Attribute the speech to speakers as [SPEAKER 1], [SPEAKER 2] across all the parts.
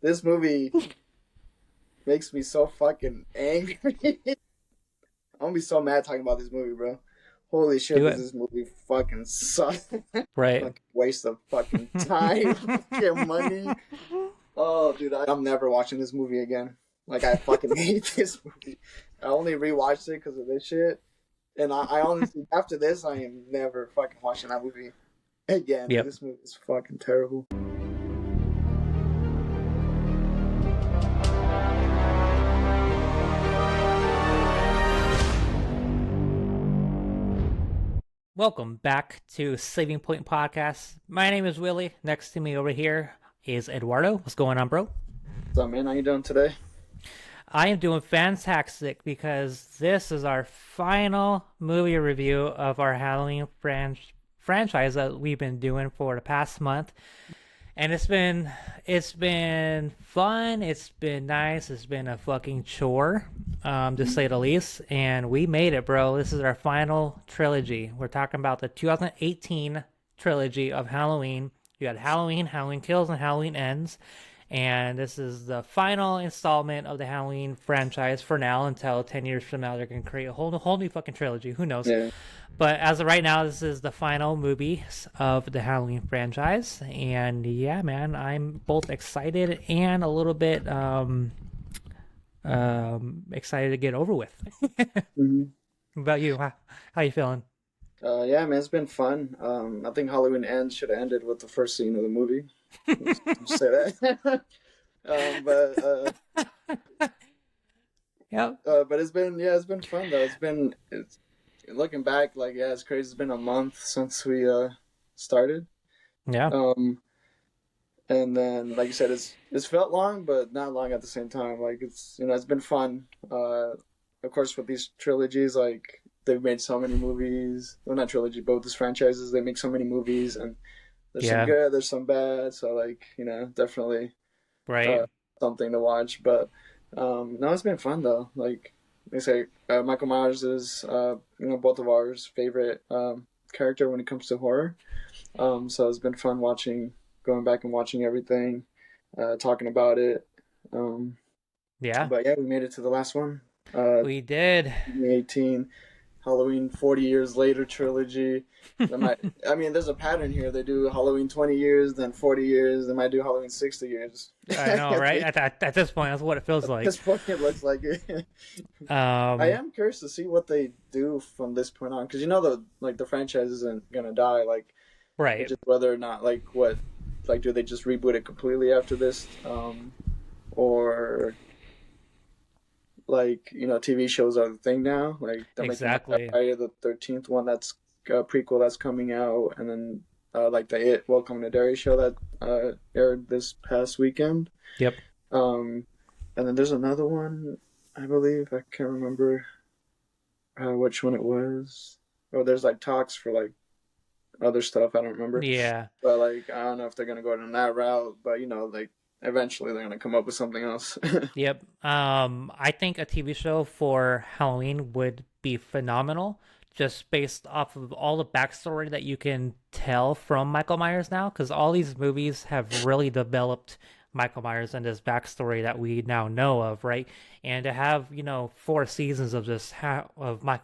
[SPEAKER 1] This movie makes me so fucking angry. I'm gonna be so mad talking about this movie, bro. Holy shit,
[SPEAKER 2] Do
[SPEAKER 1] does
[SPEAKER 2] it.
[SPEAKER 1] this movie fucking suck?
[SPEAKER 2] Right.
[SPEAKER 1] Fucking waste of fucking time, fucking money. Oh, dude, I'm never watching this movie again. Like, I fucking hate this movie. I only rewatched it because of this shit. And I honestly, after this, I am never fucking watching that movie again, dude.
[SPEAKER 2] Yep.
[SPEAKER 1] This movie is fucking terrible.
[SPEAKER 2] Welcome back to Saving Point Podcast. My name is Willie. Next to me over here is Eduardo. What's going on, bro?
[SPEAKER 1] So, man, how you doing today?
[SPEAKER 2] I am doing fantastic because this is our final movie review of our Halloween franchise that we've been doing for the past month. And it's been fun, it's been nice, it's been a fucking chore, to say the least. And we made it, bro. This is our final trilogy. We're talking about the 2018 trilogy of Halloween. You had Halloween, Halloween Kills, and Halloween Ends. And this is the final installment of the Halloween franchise for now until 10 years from now they're going to create a whole new fucking trilogy. Who knows?
[SPEAKER 1] Yeah.
[SPEAKER 2] But as of right now, this is the final movie of the Halloween franchise. And yeah, man, I'm both excited and a little bit excited to get over with.
[SPEAKER 1] hmm
[SPEAKER 2] What about you? How you feeling?
[SPEAKER 1] Yeah, man, it's been fun. I think Halloween Ends should have ended with the first scene of the movie. Just say that. But
[SPEAKER 2] Yep.
[SPEAKER 1] it's been fun though. It's looking back, like, yeah, it's crazy. It's been a month since we started.
[SPEAKER 2] Yeah.
[SPEAKER 1] Um, and then, like you said, it's felt long, but not long at the same time. Like, it's been fun. Of course, with these trilogies, like, they've made so many movies. Well, not trilogy, but with these franchises, they make so many movies, and there's some
[SPEAKER 2] Yeah.
[SPEAKER 1] good, there's some bad. So, like, definitely
[SPEAKER 2] Right.
[SPEAKER 1] uh, something to watch. But no, it's been fun though. Like they say, Michael Myers is both of ours favorite character when it comes to horror. So it's been fun going back and watching everything, talking about it. Um,
[SPEAKER 2] Yeah.
[SPEAKER 1] but yeah, we made it to the last one. Uh,
[SPEAKER 2] We did.
[SPEAKER 1] 2018 Halloween 40 years later trilogy. They might, I mean, there's a pattern here. They do Halloween 20 years, then 40 years. They might do Halloween 60 years.
[SPEAKER 2] I know, right? At this point, that's what it feels
[SPEAKER 1] At
[SPEAKER 2] like.
[SPEAKER 1] this point, it looks like it. I
[SPEAKER 2] Um,
[SPEAKER 1] am curious to see what they do from this point on, because the franchise isn't gonna die. Like, it's
[SPEAKER 2] right.
[SPEAKER 1] just whether or not, do they just reboot it completely after this, or TV shows are the thing now. Like, they're making like that
[SPEAKER 2] Exactly.
[SPEAKER 1] Friday the 13th one, that's a prequel that's coming out, and then like the Welcome to Derry show that aired this past weekend.
[SPEAKER 2] Yep.
[SPEAKER 1] Um, and then there's another one, I believe. I can't remember which one it was. Oh, there's like talks for like other stuff. I don't remember.
[SPEAKER 2] Yeah.
[SPEAKER 1] But like, I don't know if they're gonna go down that route. But like, eventually they're gonna come up with something else.
[SPEAKER 2] Yep. I think a TV show for Halloween would be phenomenal, just based off of all the backstory that you can tell from Michael Myers now, because all these movies have really developed Michael Myers and his backstory that we now know of, right? And to have, 4 seasons of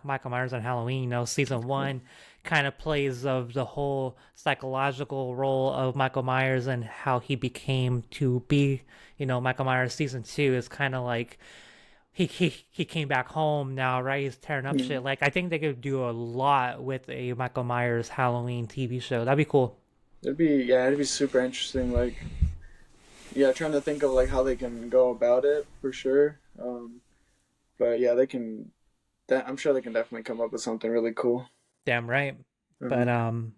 [SPEAKER 2] Michael Myers on Halloween, season one kind of plays of the whole psychological role of Michael Myers and how he became to be, Michael Myers. Season two is kind of like he came back home now, right? He's tearing up shit. Like, I think they could do a lot with a Michael Myers Halloween TV show. That'd be cool.
[SPEAKER 1] It'd be super interesting. Like, yeah, trying to think of like how they can go about it for sure. But yeah, they can. I'm sure they can definitely come up with something really cool.
[SPEAKER 2] Damn right. But
[SPEAKER 1] Um,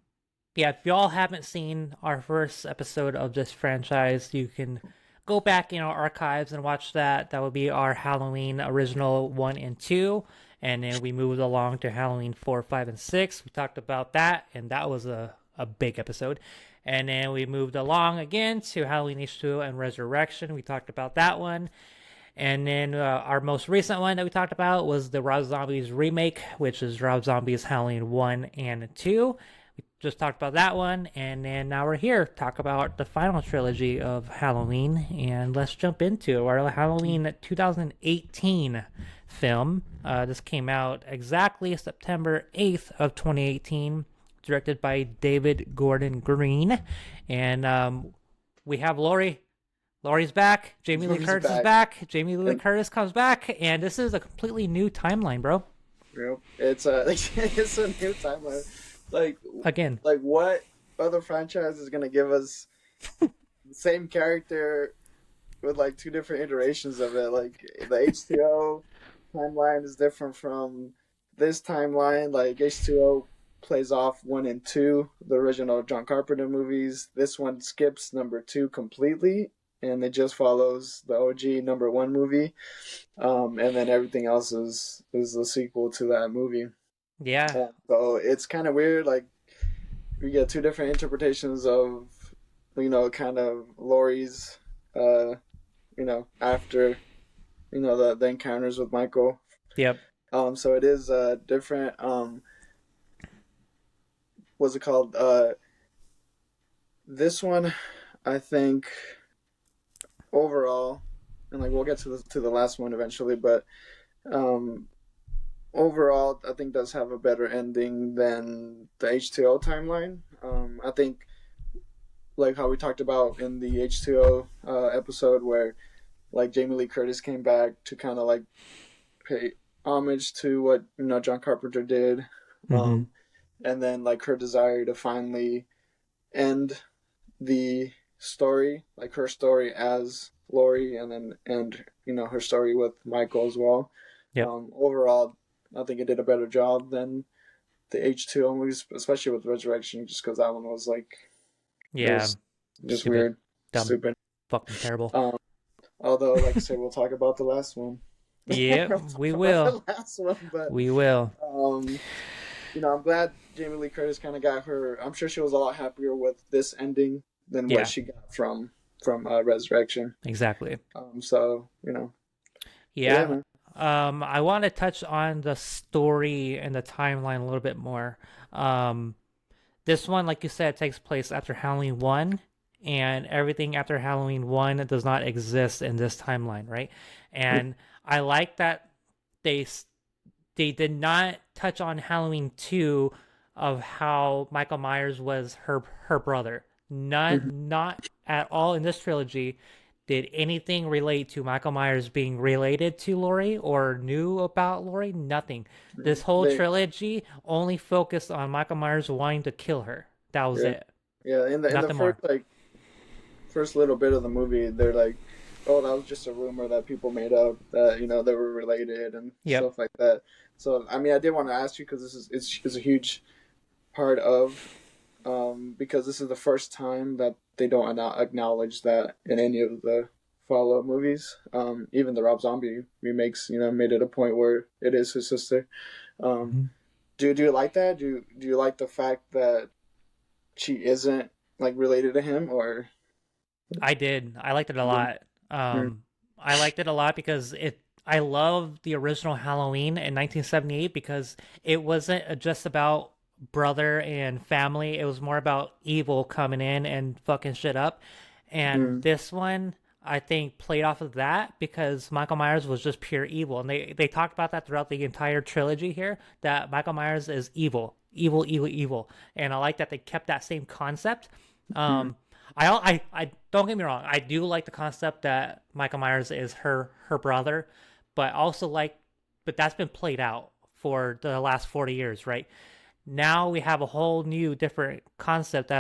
[SPEAKER 2] yeah, if y'all haven't seen our first episode of this franchise, you can go back in our archives and watch that. That would be our Halloween original 1 and 2. And then we moved along to Halloween 4, 5, and 6. We talked about that, and that was a big episode. And then we moved along again to Halloween H2O and Resurrection. We talked about that one. And then our most recent one that we talked about was the Rob Zombie's remake, which is Rob Zombie's Halloween 1 and 2. We Just talked about that one, and then now we're here talk about the final trilogy of Halloween, and let's jump into our Halloween 2018 film. This came out exactly September 8th of 2018, directed by David Gordon Green, and we have Laurie. Laurie's back. Jamie Lee
[SPEAKER 1] He's
[SPEAKER 2] Curtis is
[SPEAKER 1] back.
[SPEAKER 2] back. Jamie Lee
[SPEAKER 1] And
[SPEAKER 2] Curtis comes back, and this is a completely new timeline, bro.
[SPEAKER 1] yep, it's a it's a new timeline. Like
[SPEAKER 2] Again,
[SPEAKER 1] what other franchise is gonna give us the same character with like two different iterations of it? Like the H2O timeline is different from this timeline. Like H2O plays off one and two, the original John Carpenter movies. This one skips number two completely, and it just follows the OG number one movie. And then everything else is the sequel to that movie.
[SPEAKER 2] yeah,
[SPEAKER 1] So it's kind of weird. Like we get two different interpretations of, kind of Laurie's, after, the encounters with Michael.
[SPEAKER 2] yep.
[SPEAKER 1] So it is different. What's it called? This one, I think, overall, and like we'll get to the last one eventually, but um, overall, I think does have a better ending than the H2O timeline. I think like how we talked about in the H2O episode where like Jamie Lee Curtis came back to kind of like pay homage to what John Carpenter did,
[SPEAKER 2] Mm-hmm.
[SPEAKER 1] and then like her desire to finally end the story, like her story as Laurie, and then her story with Michael as well.
[SPEAKER 2] Yep.
[SPEAKER 1] Overall, I think it did a better job than the H2O movies, especially with Resurrection, just because that one was like it
[SPEAKER 2] Yeah.
[SPEAKER 1] was just
[SPEAKER 2] Stupid.
[SPEAKER 1] weird,
[SPEAKER 2] Dumb.
[SPEAKER 1] stupid.
[SPEAKER 2] Fucking terrible.
[SPEAKER 1] Um, Although, like I said, we'll talk about the last one.
[SPEAKER 2] Yep,
[SPEAKER 1] We'll talk
[SPEAKER 2] we
[SPEAKER 1] about
[SPEAKER 2] will.
[SPEAKER 1] the last one, but
[SPEAKER 2] We will.
[SPEAKER 1] I'm glad Jamie Lee Curtis kind of got her. I'm sure she was a lot happier with this ending than what
[SPEAKER 2] Yeah,
[SPEAKER 1] she got from Resurrection.
[SPEAKER 2] exactly.
[SPEAKER 1] So yeah,
[SPEAKER 2] Yeah.
[SPEAKER 1] man.
[SPEAKER 2] I want to touch on the story and the timeline a little bit more. Um, this one, like you said, takes place after Halloween 1, and everything after Halloween 1 does not exist in this timeline, right? And I like that they they did not touch on Halloween 2 of how Michael Myers was her brother. Not at all in this trilogy did anything relate to Michael Myers being related to Laurie or knew about Laurie. Nothing. This whole
[SPEAKER 1] They
[SPEAKER 2] trilogy only focused on Michael Myers wanting to kill her. That was
[SPEAKER 1] yeah
[SPEAKER 2] it.
[SPEAKER 1] yeah in the
[SPEAKER 2] Nothing more.
[SPEAKER 1] first little bit of the movie, they're like, oh, that was just a rumor that people made up that they were related and
[SPEAKER 2] Yep.
[SPEAKER 1] stuff like that. So I mean, I did want to ask you because it's a huge part of because this is the first time that they don't acknowledge that in any of the follow-up movies. Even the Rob Zombie remakes, made it a point where it is his sister. Um,
[SPEAKER 2] Mm-hmm.
[SPEAKER 1] do you like that? Do you like the fact that she isn't like related to him or?
[SPEAKER 2] I did. I liked it a
[SPEAKER 1] Mm,
[SPEAKER 2] lot. I liked it a lot because I love the original Halloween in 1978 because it wasn't just about brother and family. It was more about evil coming in and fucking shit up. And
[SPEAKER 1] mm,
[SPEAKER 2] this one, I think, played off of that because Michael Myers was just pure evil. And they talked about that throughout the entire trilogy here, that Michael Myers is evil. Evil, evil, evil. And I like that they kept that same concept.
[SPEAKER 1] mm,
[SPEAKER 2] Um, I don't get me wrong. I do like the concept that Michael Myers is her brother, but also but that's been played out for the last 40 years, right? Now we have a whole new different concept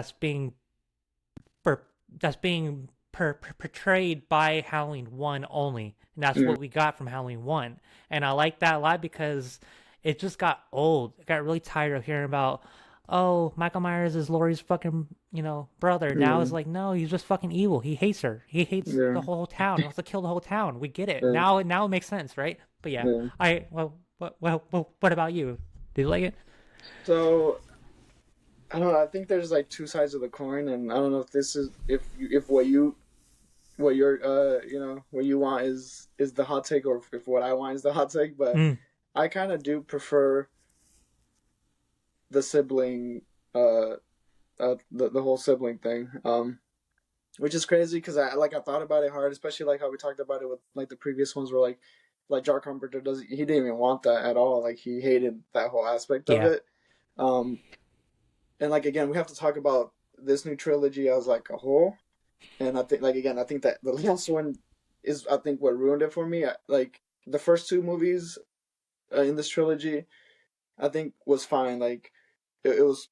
[SPEAKER 2] per, that's being portrayed by Halloween 1 only. And that's
[SPEAKER 1] mm,
[SPEAKER 2] what we got from Halloween 1. And I like that a lot because it just got old. I got really tired of hearing about, oh, Michael Myers is Laurie's fucking, brother. Now it's
[SPEAKER 1] mm,
[SPEAKER 2] like, no, he's just fucking evil. He hates her. He hates
[SPEAKER 1] yeah,
[SPEAKER 2] the whole town. He wants to kill the whole town. We get it.
[SPEAKER 1] yeah,
[SPEAKER 2] Now it makes sense, right? But yeah,
[SPEAKER 1] yeah.
[SPEAKER 2] what about you? Did you like it?
[SPEAKER 1] So I don't know. I think there's like two sides of the coin, and I don't know if this is if what you're what you want is the hot take, or if what I want is the hot take. But
[SPEAKER 2] Mm,
[SPEAKER 1] I kind of do prefer the sibling uh, the whole sibling thing. Which is crazy because I thought about it hard, especially like how we talked about it with like the previous ones where like Jar Carpenter does he didn't even want that at all. Like he hated that whole aspect of
[SPEAKER 2] Yeah.
[SPEAKER 1] it. Um, and like again, we have to talk about this new trilogy as like a whole. And I think like again, I think that the last one is I think what ruined it for me. Like the first two movies in this trilogy, I think was fine. Like it was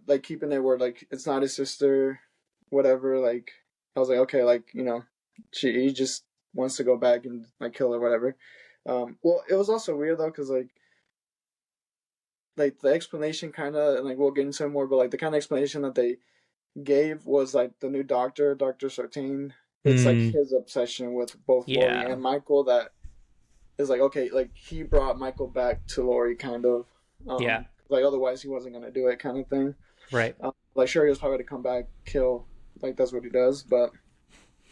[SPEAKER 1] like keeping it where like it's not his sister, whatever. Like I was like okay, like he just wants to go back and like kill her, whatever. Well, it was also weird though because like the explanation kind of and like we'll get into it more, but like the kind of explanation that they gave was like the new doctor, Dr. Sartain. It's like
[SPEAKER 2] Mm,
[SPEAKER 1] his obsession with both Laurie
[SPEAKER 2] yeah.
[SPEAKER 1] and Michael that is like okay, like he brought Michael back to Laurie, kind of.
[SPEAKER 2] Yeah.
[SPEAKER 1] Like otherwise he wasn't gonna do it, kind of thing.
[SPEAKER 2] Right.
[SPEAKER 1] Like sure he was probably to come back, kill, like that's what he does, but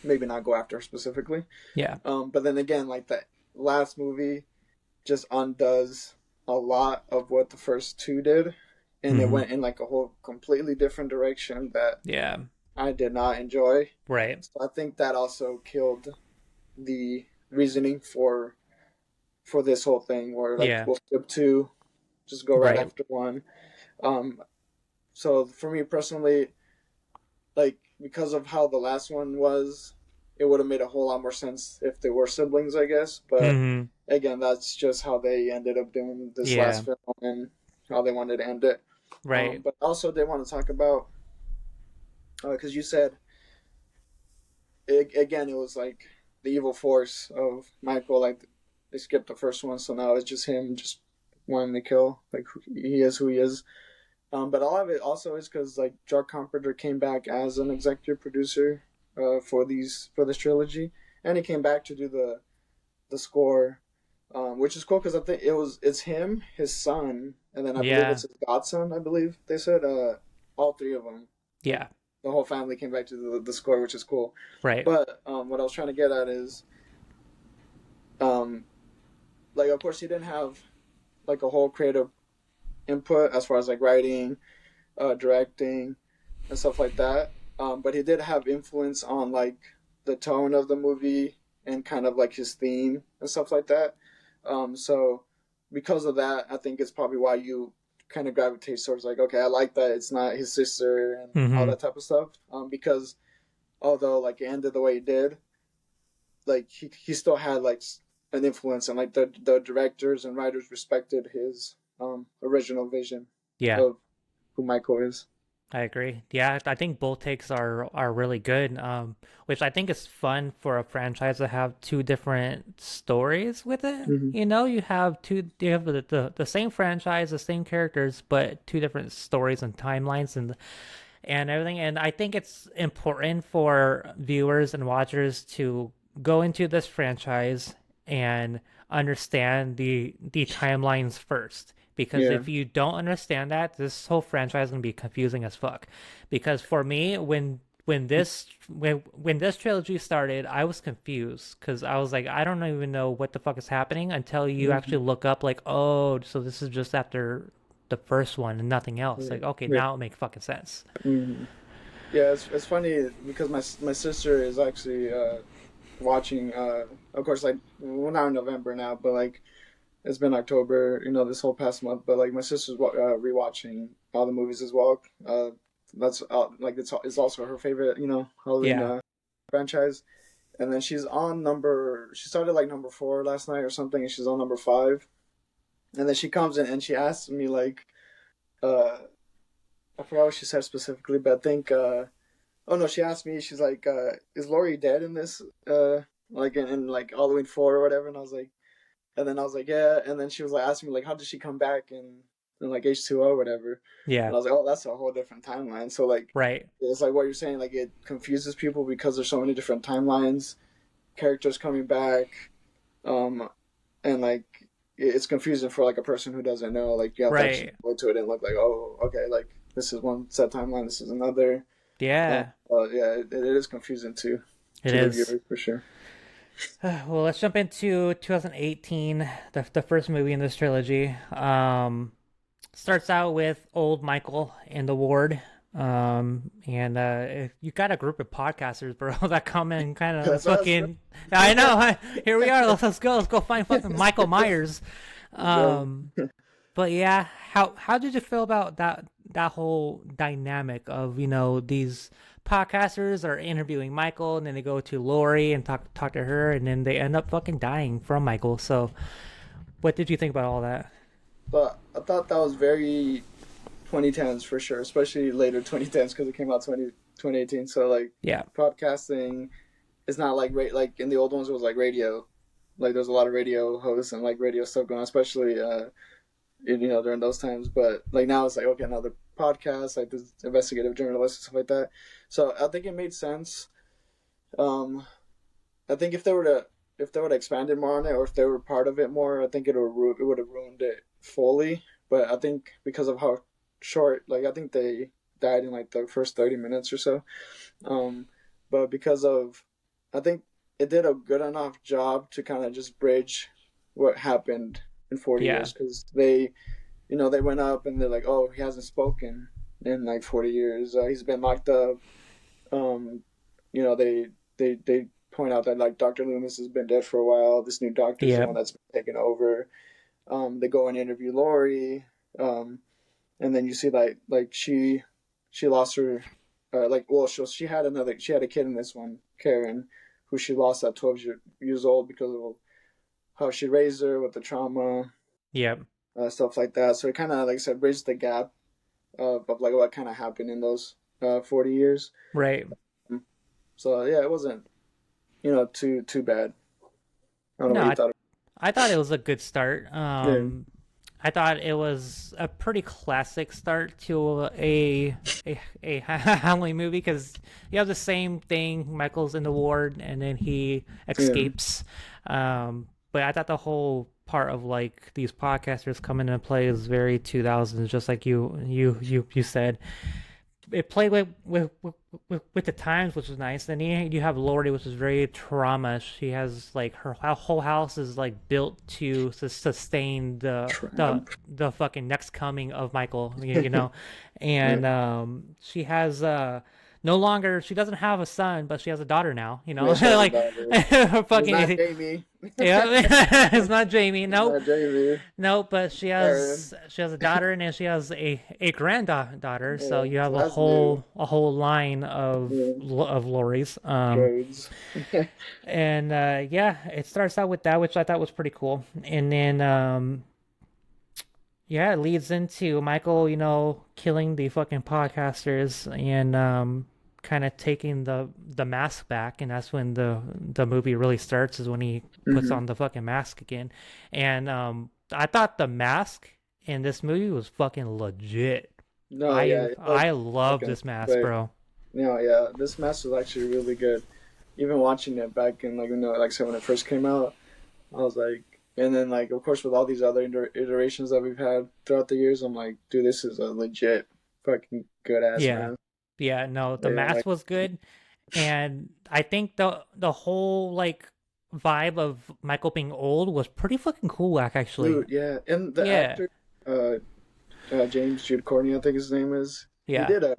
[SPEAKER 1] maybe not go after her specifically.
[SPEAKER 2] Yeah.
[SPEAKER 1] But then again, like that last movie just undoes a lot of what the first two did, and it
[SPEAKER 2] Hmm.
[SPEAKER 1] went in like a whole completely different direction that
[SPEAKER 2] Yeah.
[SPEAKER 1] I did not enjoy.
[SPEAKER 2] Right.
[SPEAKER 1] So I think that also killed the reasoning for this whole thing, where like
[SPEAKER 2] Yeah.
[SPEAKER 1] we'll skip two, just go right
[SPEAKER 2] Right.
[SPEAKER 1] after one. Um, so for me personally, like because of how the last one was, it would have made a whole lot more sense if they were siblings, I guess. But
[SPEAKER 2] Hmm.
[SPEAKER 1] again, that's just how they ended up doing this
[SPEAKER 2] Yeah.
[SPEAKER 1] last film and how they wanted to end it.
[SPEAKER 2] Right.
[SPEAKER 1] But also they want to talk about because you said again it was like the evil force of Michael. Like they skipped the first one, so now it's just him just wanting to kill. Like he is who he is. But a lot of it also is because like Jar Carpenter came back as an executive producer for this trilogy, and he came back to do the score, which is cool because I think it's him, his son, and then I believe
[SPEAKER 2] Yeah.
[SPEAKER 1] it's his godson. I believe they said all three of them, like
[SPEAKER 2] Yeah.
[SPEAKER 1] the whole family came back to the score, which is cool.
[SPEAKER 2] Right.
[SPEAKER 1] But what I was trying to get at is um, like of course he didn't have like a whole creative input as far as like writing, directing, and stuff like that. But he did have influence on like the tone of the movie and kind of like his theme and stuff like that. So because of that, I think it's probably why you kind of gravitate towards like, okay, I like that it's not his sister and all
[SPEAKER 2] Hmm.
[SPEAKER 1] that type of stuff. Because although like it ended the way it did, like he still had like an influence and like the directors and writers respected his original vision
[SPEAKER 2] Yeah.
[SPEAKER 1] of who Michael is.
[SPEAKER 2] I agree. Yeah, I think both takes are really good. Which I think is fun for a franchise to have two different stories with it.
[SPEAKER 1] Mm-hmm.
[SPEAKER 2] You have the same franchise, the same characters, but two different stories and timelines and everything. And I think it's important for viewers and watchers to go into this franchise and understand the timelines first. Because
[SPEAKER 1] Yeah.
[SPEAKER 2] if you don't understand that, this whole franchise is gonna be confusing as fuck. Because for me, when this trilogy started, I was confused because I was like, I don't even know what the fuck is happening until you
[SPEAKER 1] Mm-hmm.
[SPEAKER 2] actually look up like, oh, so this is just after the first one and nothing else.
[SPEAKER 1] Yeah.
[SPEAKER 2] Like, okay,
[SPEAKER 1] Yeah.
[SPEAKER 2] now it makes fucking sense.
[SPEAKER 1] Mm-hmm. Yeah, it's funny because my sister is actually watching. Of course, like we're not in November now, but like it's been October, this whole past month. But like my sister's rewatching all the movies as well. That's like it's also her favorite, Halloween
[SPEAKER 2] Yeah.
[SPEAKER 1] franchise. And then she started like number four last night or something, and she's on number five. And then she comes in and she asks me like, uh, I forgot what she said specifically, but I think, oh no, she asked me, she's like, is Laurie dead in this, like in like Halloween four or whatever? And I was like, yeah. And then she was like asking me like, how did she come back in like H2O or whatever?
[SPEAKER 2] Yeah.
[SPEAKER 1] And I was like, oh, that's a whole different timeline. So like,
[SPEAKER 2] Right.
[SPEAKER 1] it's like what you're saying, like it confuses people because there's so many different timelines, characters coming back, um, and like it's confusing for like a person who doesn't know. Like you have to actually
[SPEAKER 2] Right.
[SPEAKER 1] go to it and look like, oh, okay, like this is one set timeline, this is another.
[SPEAKER 2] Yeah.
[SPEAKER 1] Yeah, it is confusing
[SPEAKER 2] It
[SPEAKER 1] to the
[SPEAKER 2] is.
[SPEAKER 1] viewer for sure.
[SPEAKER 2] Well, let's jump into 2018, the first movie in this trilogy. Starts out with old Michael in the ward. And you got a group of podcasters, bro, that come in kind of
[SPEAKER 1] That's us, bro.
[SPEAKER 2] fucking. I know. Here we are. Let's go. Let's go find fucking Michael Myers.
[SPEAKER 1] Go.
[SPEAKER 2] But yeah, how did you feel about that whole dynamic of these podcasters are interviewing Michael and then they go to Lori and talk to her and then they end up fucking dying from Michael. So what did you think about all that?
[SPEAKER 1] But I thought that was very 2010s for sure, especially later 2010s because it came out 2018. So like
[SPEAKER 2] Yeah.
[SPEAKER 1] podcasting is not like like in the old ones it was like radio. Like there's a lot of radio hosts and like radio stuff going on, especially during those times. But like now it's like okay, another podcast, like this investigative journalist and stuff like that. So I think it made sense. Um, I think if they would have expanded more on it, or if they were part of it more, I think it would have ruined it fully. But I think because of how short, like I think they died in like the first 30 minutes or so. Um, but because of, I think it did a good enough job to kind of just bridge what happened in 40
[SPEAKER 2] Yeah.
[SPEAKER 1] years because they went up and they're like, oh, he hasn't spoken in like 40 years. He's been locked up. Um, they point out that like Dr. Loomis has been dead for a while. This new doctor is the
[SPEAKER 2] Yeah.
[SPEAKER 1] one that's been taken over. They go and interview Lori, and then you see like she lost her, she had a kid in this one, Karen, who she lost at 12 years old because of how she raised her with the trauma,
[SPEAKER 2] Yeah.
[SPEAKER 1] stuff like that. So it kind of like I said bridged the gap of like what kind of happened in those 40 years.
[SPEAKER 2] Right.
[SPEAKER 1] So yeah, it wasn't too bad. I don't know
[SPEAKER 2] No,
[SPEAKER 1] what you thought.
[SPEAKER 2] I thought it was a good start.
[SPEAKER 1] Yeah.
[SPEAKER 2] I thought it was a pretty classic start to a Halloween movie because you have the same thing. Michael's in the ward and then he
[SPEAKER 1] Yeah.
[SPEAKER 2] escapes. But I thought the whole part of like these podcasters coming into play is very 2000s, just like you said. It played with the times, which was nice. Then you have Lori, which is very trauma. She has like her whole house is like built to sustain
[SPEAKER 1] Tramp.
[SPEAKER 2] the fucking next coming of Michael,
[SPEAKER 1] Yeah.
[SPEAKER 2] and she has no longer she doesn't have a son, but she has a daughter now.
[SPEAKER 1] Yeah, she has a
[SPEAKER 2] Like
[SPEAKER 1] daughter. It's not
[SPEAKER 2] fucking
[SPEAKER 1] Jamie.
[SPEAKER 2] yeah, it's not Jamie.
[SPEAKER 1] It's
[SPEAKER 2] Nope.
[SPEAKER 1] not Jamie.
[SPEAKER 2] No, but she
[SPEAKER 1] Aaron.
[SPEAKER 2] has a daughter and then she has a granddaughter. So
[SPEAKER 1] Yeah.
[SPEAKER 2] you have
[SPEAKER 1] So that's new.
[SPEAKER 2] a whole line
[SPEAKER 1] Yeah.
[SPEAKER 2] of Lori's.
[SPEAKER 1] Rhodes.
[SPEAKER 2] And yeah, it starts out with that, which I thought was pretty cool, and then yeah, it leads into Michael, killing the fucking podcasters and kind of taking the mask back, and that's when the movie really starts. Is when he puts
[SPEAKER 1] Hmm.
[SPEAKER 2] on the fucking mask again, and I thought the mask in this movie was fucking legit.
[SPEAKER 1] No, yeah,
[SPEAKER 2] I love
[SPEAKER 1] fucking
[SPEAKER 2] this mask,
[SPEAKER 1] sick.
[SPEAKER 2] bro.
[SPEAKER 1] No, yeah, this match was actually really good. Even watching it back in like I said when it first came out, I was like, and then like of course with all these other iterations that we've had throughout the years, I'm like, dude, this is a legit fucking good ass
[SPEAKER 2] Yeah.
[SPEAKER 1] man.
[SPEAKER 2] Yeah, no, the
[SPEAKER 1] Yeah,
[SPEAKER 2] mask
[SPEAKER 1] like
[SPEAKER 2] was good, and I think the whole like vibe of Michael being old was pretty fucking cool, actually.
[SPEAKER 1] dude, yeah, and the
[SPEAKER 2] Yeah,
[SPEAKER 1] actor, uh, James Jude Courtney, I think his name is. He
[SPEAKER 2] yeah,
[SPEAKER 1] did a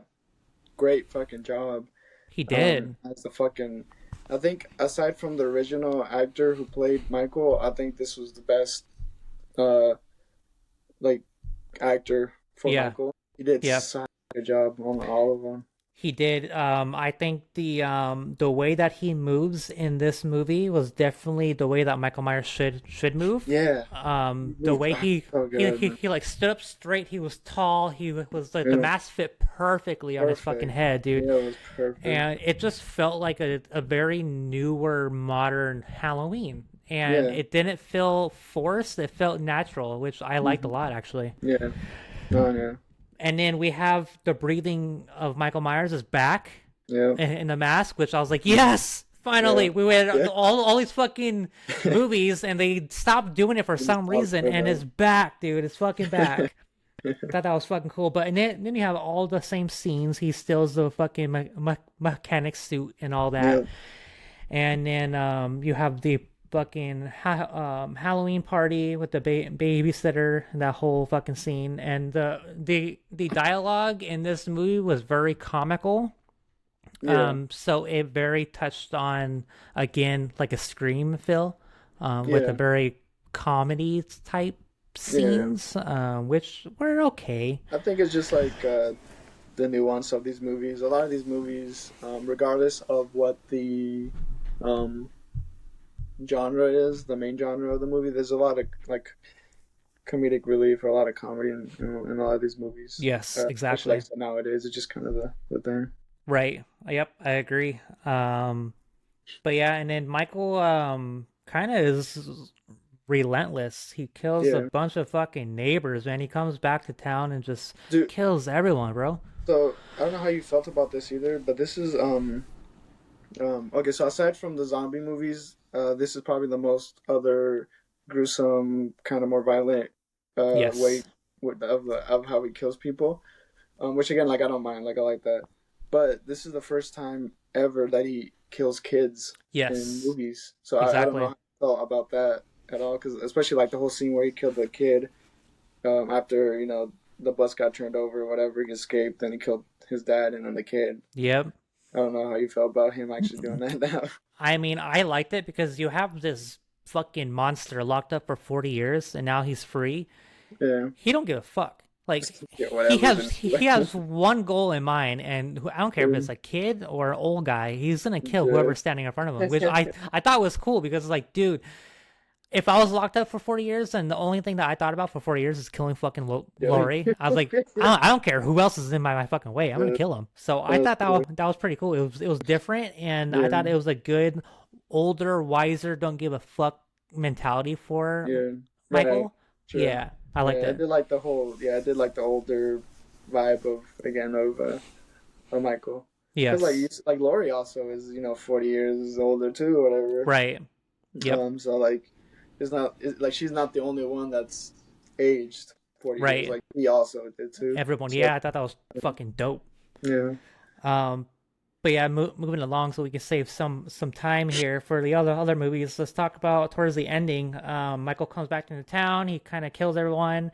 [SPEAKER 1] great fucking job.
[SPEAKER 2] he did.
[SPEAKER 1] As the fucking. I think aside from the original actor who played Michael, I think this was the best, uh, like actor for
[SPEAKER 2] Yeah,
[SPEAKER 1] Michael. He did
[SPEAKER 2] yeah,
[SPEAKER 1] such a good job on all of them.
[SPEAKER 2] he did. I think the way that he moves in this movie was definitely the way that Michael Myers should move.
[SPEAKER 1] Yeah, he
[SPEAKER 2] The
[SPEAKER 1] moved
[SPEAKER 2] way
[SPEAKER 1] so good, man.
[SPEAKER 2] he like stood up straight. He was tall. He was like the
[SPEAKER 1] Yeah,
[SPEAKER 2] mask fit perfectly on his fucking
[SPEAKER 1] perfect.
[SPEAKER 2] head, dude.
[SPEAKER 1] Yeah, it was perfect.
[SPEAKER 2] And it just felt like a very newer modern Halloween, and
[SPEAKER 1] Yeah,
[SPEAKER 2] it didn't feel forced. It felt natural, which I liked a
[SPEAKER 1] hmm,
[SPEAKER 2] lot, actually.
[SPEAKER 1] yeah, oh yeah,
[SPEAKER 2] And then we have the breathing of Michael Myers is back
[SPEAKER 1] yeah,
[SPEAKER 2] in the mask, which I was like, yes,
[SPEAKER 1] yeah,
[SPEAKER 2] finally. We went
[SPEAKER 1] yeah.
[SPEAKER 2] all these fucking movies and they stopped doing it for
[SPEAKER 1] He just
[SPEAKER 2] some
[SPEAKER 1] talked
[SPEAKER 2] reason,
[SPEAKER 1] so
[SPEAKER 2] and it's
[SPEAKER 1] much.
[SPEAKER 2] back, dude. It's fucking back. Thought that was fucking cool. But and then you have all the same scenes. He steals the fucking mechanic suit and all
[SPEAKER 1] Yeah,
[SPEAKER 2] that. And then you have the fucking Halloween party with the babysitter and that whole fucking scene, and the dialogue in this movie was very comical.
[SPEAKER 1] Yeah,
[SPEAKER 2] So it very touched on, again, like a Scream feel, with a
[SPEAKER 1] yeah,
[SPEAKER 2] very comedy type
[SPEAKER 1] yeah.
[SPEAKER 2] scenes, which were okay.
[SPEAKER 1] I think it's just like the nuance of these movies. A lot of these movies, regardless of what the um, genre is, the main genre of the movie, there's a lot of like comedic relief or a lot of comedy in a lot of these movies.
[SPEAKER 2] Yes,
[SPEAKER 1] Especially like
[SPEAKER 2] exactly.
[SPEAKER 1] so nowadays, it's just kind of the thing.
[SPEAKER 2] Right. Yep, I agree. But yeah, and then Michael kind of is relentless. He kills a
[SPEAKER 1] Yeah,
[SPEAKER 2] bunch of fucking neighbors, man. He comes back to town and just
[SPEAKER 1] dude.
[SPEAKER 2] kills everyone, bro.
[SPEAKER 1] So I don't know how you felt about this either, but this is okay. So aside from the zombie movies, this is probably the most other gruesome, kind of more violent way
[SPEAKER 2] Yes.
[SPEAKER 1] of how he kills people. Which again, like I don't mind, like I like that. But this is the first time ever that he kills kids in
[SPEAKER 2] Yes.
[SPEAKER 1] movies. So I don't know
[SPEAKER 2] Exactly.
[SPEAKER 1] how I felt about that at all, because especially like the whole scene where he killed the kid after the bus got turned over or whatever, he escaped, then he killed his dad and then the kid.
[SPEAKER 2] Yep.
[SPEAKER 1] I don't know how you felt about him actually doing that now.
[SPEAKER 2] I mean, I liked it because you have this fucking monster locked up for 40 years and now he's free.
[SPEAKER 1] Yeah,
[SPEAKER 2] He don't give a fuck. Like
[SPEAKER 1] yeah,
[SPEAKER 2] he
[SPEAKER 1] whatever.
[SPEAKER 2] has
[SPEAKER 1] Then
[SPEAKER 2] he has one goal in mind, and I don't care if
[SPEAKER 1] yeah,
[SPEAKER 2] it's a kid or an old guy. He's gonna kill whoever's standing in front of him, which
[SPEAKER 1] yeah,
[SPEAKER 2] I thought was cool because it's like, dude, if I was locked up for 40 years and the only thing that I thought about for 40 years is killing fucking
[SPEAKER 1] yeah,
[SPEAKER 2] Lori, I was like, I don't care who else is in my fucking way. I'm gonna
[SPEAKER 1] yeah.
[SPEAKER 2] kill him. So I
[SPEAKER 1] That's
[SPEAKER 2] thought
[SPEAKER 1] cool.
[SPEAKER 2] that was pretty cool. It was different, and I
[SPEAKER 1] Yeah,
[SPEAKER 2] thought it was a good, older, wiser, don't give a fuck mentality for
[SPEAKER 1] yeah, right.
[SPEAKER 2] Michael.
[SPEAKER 1] Sure.
[SPEAKER 2] Yeah, I liked
[SPEAKER 1] Yeah, I
[SPEAKER 2] it.
[SPEAKER 1] did like the whole. Yeah, I did like the older vibe of again of Michael. Because like
[SPEAKER 2] Yes.
[SPEAKER 1] like Laurie also is 40 years older too or whatever.
[SPEAKER 2] Right. Yep.
[SPEAKER 1] So like like she's not the only one that's aged 40 years.
[SPEAKER 2] Right.
[SPEAKER 1] Like he also did too.
[SPEAKER 2] Everyone.
[SPEAKER 1] So
[SPEAKER 2] Yeah, I thought that was fucking dope.
[SPEAKER 1] yeah,
[SPEAKER 2] Um, but yeah, moving along so we can save some time here for the other movies. Let's talk about towards the ending. Michael comes back into town. He kind of kills everyone,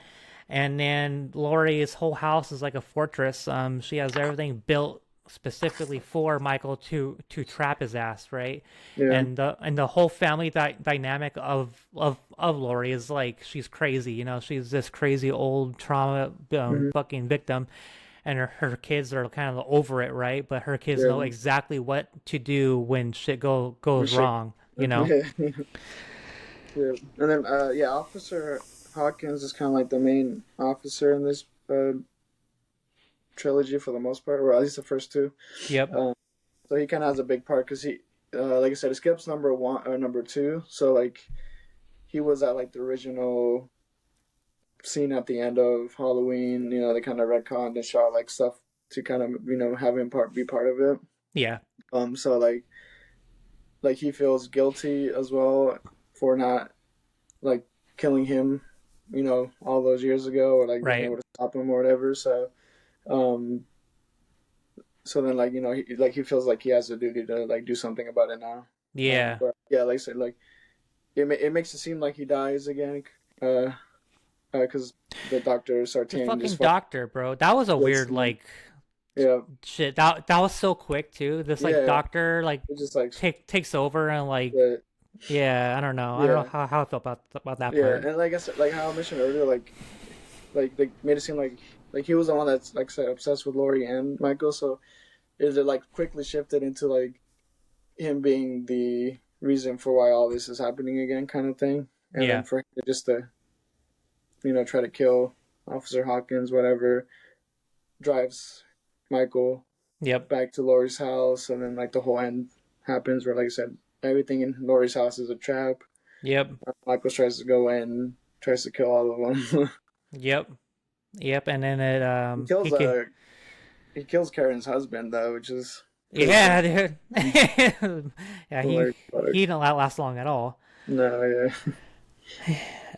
[SPEAKER 2] and then Laurie's whole house is like a fortress. She has everything built specifically for Michael to trap his ass, right?
[SPEAKER 1] yeah,
[SPEAKER 2] And the whole family dynamic of Laurie is like she's crazy. You know, she's this crazy old trauma
[SPEAKER 1] hmm,
[SPEAKER 2] fucking victim, and her kids are kind of over it, right? But her kids know
[SPEAKER 1] yeah.
[SPEAKER 2] exactly what to do when shit
[SPEAKER 1] We
[SPEAKER 2] goes
[SPEAKER 1] should.
[SPEAKER 2] wrong, you know?
[SPEAKER 1] Yeah, yeah. And then yeah, Officer Hawkins is kind of like the main officer in this trilogy for the most part, or at least the first two.
[SPEAKER 2] Yep.
[SPEAKER 1] Um, so he kind of has a big part because like I said, it skips number one or number two. So like he was at like the original scene at the end of Halloween. They kind of retconned and shot like stuff to kind of have him be part of it.
[SPEAKER 2] Yeah.
[SPEAKER 1] So like he feels guilty as well for not like killing him, all those years ago, or like being
[SPEAKER 2] Right.
[SPEAKER 1] able to stop him or whatever. Um, so then like he feels like he has a duty to like do something about it now.
[SPEAKER 2] Yeah.
[SPEAKER 1] But yeah, like I said, like it makes it seem like he dies again, uh, because the Doctor
[SPEAKER 2] The
[SPEAKER 1] Sartain
[SPEAKER 2] fucking
[SPEAKER 1] just fucking
[SPEAKER 2] doctor, bro. That was a
[SPEAKER 1] kills
[SPEAKER 2] weird
[SPEAKER 1] him.
[SPEAKER 2] like
[SPEAKER 1] Yeah,
[SPEAKER 2] shit. That was so quick too. This like
[SPEAKER 1] yeah,
[SPEAKER 2] doctor like
[SPEAKER 1] it's just like
[SPEAKER 2] takes over and like
[SPEAKER 1] the
[SPEAKER 2] yeah, I don't know. I don't know
[SPEAKER 1] yeah,
[SPEAKER 2] how I felt about that
[SPEAKER 1] yeah,
[SPEAKER 2] part.
[SPEAKER 1] and like I said, like how I mentioned earlier, like they made it seem like he was the one that's like I said obsessed with Laurie and Michael. So is it like quickly shifted into like him being the reason for why all this is happening again, kind of thing, and then
[SPEAKER 2] Yeah.
[SPEAKER 1] for him just to try to kill Officer Hawkins, whatever, drives Michael
[SPEAKER 2] Yep.
[SPEAKER 1] back to Laurie's house, and then like the whole end happens where, like I said, everything in Laurie's house is a trap.
[SPEAKER 2] Yep.
[SPEAKER 1] Michael tries to go in, tries to kill all of them.
[SPEAKER 2] Yep. Yep. And then it
[SPEAKER 1] he kills uh he kills Karen's husband though, which is pretty funny.
[SPEAKER 2] yeah, dude. Yeah,
[SPEAKER 1] Hilarious.
[SPEAKER 2] he didn't last long at all.
[SPEAKER 1] No, yeah,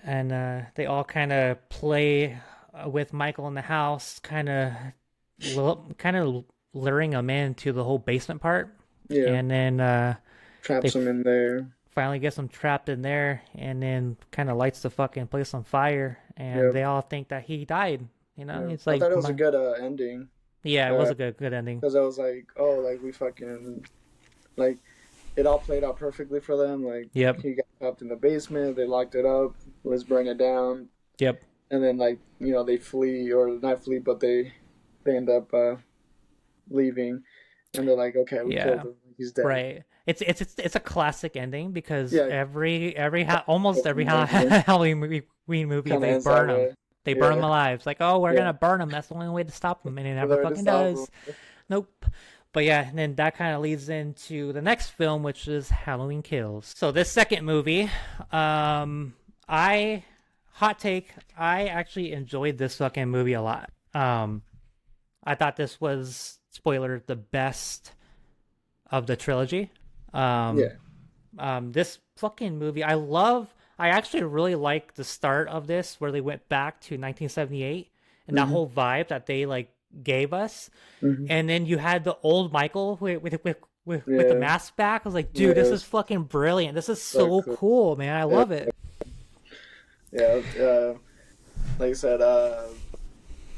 [SPEAKER 2] And they all kind of play with Michael in the house, kind of luring him into the whole basement part,
[SPEAKER 1] yeah,
[SPEAKER 2] and then they
[SPEAKER 1] traps him in there.
[SPEAKER 2] finally gets him trapped in there, and then kind of lights the fucking place on fire, and
[SPEAKER 1] Yeah,
[SPEAKER 2] they all think that he died. You know,
[SPEAKER 1] yeah.
[SPEAKER 2] it's
[SPEAKER 1] I
[SPEAKER 2] like,
[SPEAKER 1] thought it was a good ending.
[SPEAKER 2] yeah, it was
[SPEAKER 1] Uh,
[SPEAKER 2] a good ending.
[SPEAKER 1] because I was like, oh, like we fucking like it all played out perfectly for them. Like
[SPEAKER 2] Yep,
[SPEAKER 1] he got trapped in the basement, they locked it up, let's burn it down,
[SPEAKER 2] yep,
[SPEAKER 1] and then like they flee or not flee, but they end up leaving, and they're like, okay, we killed
[SPEAKER 2] yeah,
[SPEAKER 1] him, he's dead.
[SPEAKER 2] right. It's a classic ending because
[SPEAKER 1] Yeah,
[SPEAKER 2] almost every Halloween movie
[SPEAKER 1] kind of
[SPEAKER 2] they
[SPEAKER 1] ends that
[SPEAKER 2] burn him.
[SPEAKER 1] way.
[SPEAKER 2] They burn him
[SPEAKER 1] Yeah,
[SPEAKER 2] alive. It's like, oh, we're
[SPEAKER 1] yeah.
[SPEAKER 2] gonna burn him. That's the only way to stop him, and he
[SPEAKER 1] But
[SPEAKER 2] never
[SPEAKER 1] there it is,
[SPEAKER 2] fucking
[SPEAKER 1] album.
[SPEAKER 2] does. Nope. But yeah, and then that kind of leads into the next film, which is Halloween Kills. So this second movie, I hot take, I actually enjoyed this fucking movie a lot. I thought this was spoiler the best of the trilogy. Um,
[SPEAKER 1] Yeah.
[SPEAKER 2] this fucking movie, I love. I actually really like the start of this, where they went back to 1978 and that
[SPEAKER 1] Hmm.
[SPEAKER 2] whole vibe that they like gave us,
[SPEAKER 1] Hmm.
[SPEAKER 2] and then you had the old Michael with the
[SPEAKER 1] Yeah.
[SPEAKER 2] mask back. I was like, dude, this is
[SPEAKER 1] Yes.
[SPEAKER 2] fucking brilliant. This is
[SPEAKER 1] So
[SPEAKER 2] so
[SPEAKER 1] cool.
[SPEAKER 2] cool, man. I
[SPEAKER 1] Yeah.
[SPEAKER 2] love it.
[SPEAKER 1] Yeah. Like I said,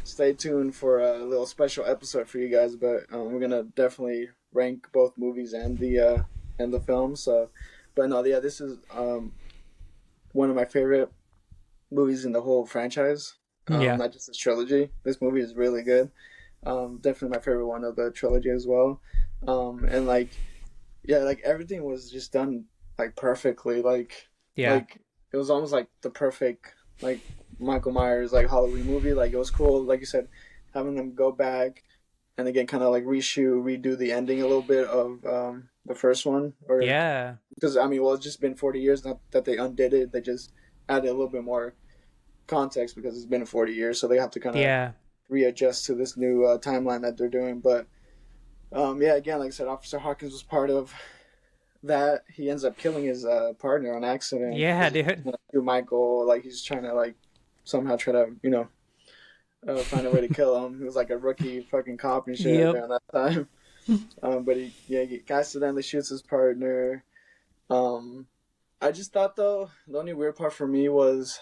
[SPEAKER 1] stay tuned for a little special episode for you guys. But we're gonna definitely rank both movies and the film. So, but no, yeah, this is one of my favorite movies in the whole franchise.
[SPEAKER 2] Yeah,
[SPEAKER 1] Not just this trilogy. This movie is really good. Definitely my favorite one of the trilogy as well. And like, yeah, like everything was just done like perfectly.
[SPEAKER 2] yeah,
[SPEAKER 1] Like it was almost like the perfect like Michael Myers like Halloween movie. Like it was cool, like you said, having them go back and again kind of like redo the ending a little bit of the first one, or
[SPEAKER 2] yeah,
[SPEAKER 1] because I mean, well, it's just been 40 years not that they undid it. They just added a little bit more context because it's been 40 years, so they have to kind of
[SPEAKER 2] yeah,
[SPEAKER 1] readjust to this new timeline that they're doing. But yeah, again, like I said, Officer Hawkins was part of that. He ends up killing his partner on accident
[SPEAKER 2] yeah,
[SPEAKER 1] because he's
[SPEAKER 2] dude.
[SPEAKER 1] trying to do Michael. Like he's trying to like somehow try to find a way to kill him. He was like a rookie fucking cop and shit
[SPEAKER 2] Yep.
[SPEAKER 1] during that time. But he accidentally shoots his partner. Um, I just thought though the only weird part for me was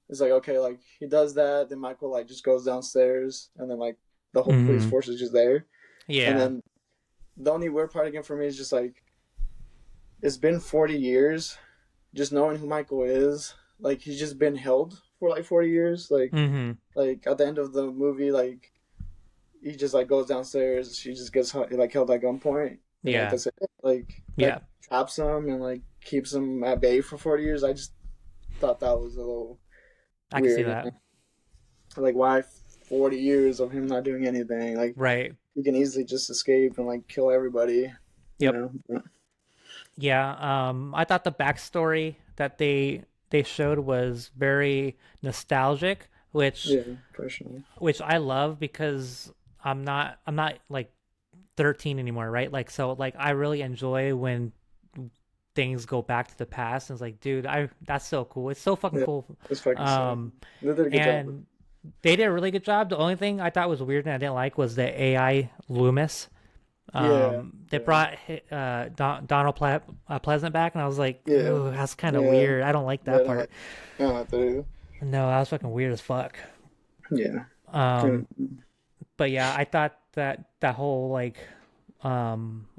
[SPEAKER 1] it's like okay, like he does that, then Michael like just goes downstairs, and then like the whole police
[SPEAKER 2] Hmm.
[SPEAKER 1] force is just there, and
[SPEAKER 2] Yeah,
[SPEAKER 1] then the only weird part again for me is just like it's been 40 years, just knowing who Michael is, like he's just been held for like 40 years,
[SPEAKER 2] hmm,
[SPEAKER 1] like at the end of the movie, like he just like goes downstairs, she just gets like held at gunpoint, and like
[SPEAKER 2] yeah,
[SPEAKER 1] that's it, like that
[SPEAKER 2] yeah.
[SPEAKER 1] traps him and like keeps him at bay for 40 years. I just thought that was a little
[SPEAKER 2] I can see
[SPEAKER 1] weird.
[SPEAKER 2] that.
[SPEAKER 1] Like why 40 years of him not doing anything? Like
[SPEAKER 2] Right.
[SPEAKER 1] he can easily just escape and like kill everybody, you
[SPEAKER 2] Yep.
[SPEAKER 1] know.
[SPEAKER 2] Yeah. I thought the backstory that they showed was very nostalgic,
[SPEAKER 1] Yeah, personally.
[SPEAKER 2] which I love because I'm not like 13 anymore, right? Like so like I really enjoy when things go back to the past, and it's like, dude, I that's so cool. It's so fucking
[SPEAKER 1] Yeah,
[SPEAKER 2] cool.
[SPEAKER 1] it's fucking sick.
[SPEAKER 2] Um
[SPEAKER 1] They did a good job.
[SPEAKER 2] and they did a really good job. The only thing I thought was weird and I didn't like was the AI Loomis.
[SPEAKER 1] Yeah,
[SPEAKER 2] They
[SPEAKER 1] yeah,
[SPEAKER 2] brought Donald Pleasant back, and I was like,
[SPEAKER 1] yeah,
[SPEAKER 2] ooh, that's kind of
[SPEAKER 1] yeah.
[SPEAKER 2] weird. I don't like
[SPEAKER 1] Yeah,
[SPEAKER 2] that part.
[SPEAKER 1] I don't like that either.
[SPEAKER 2] No, that was fucking weird as fuck.
[SPEAKER 1] Yeah.
[SPEAKER 2] Um,
[SPEAKER 1] Mm-hmm.
[SPEAKER 2] but yeah, I thought that whole like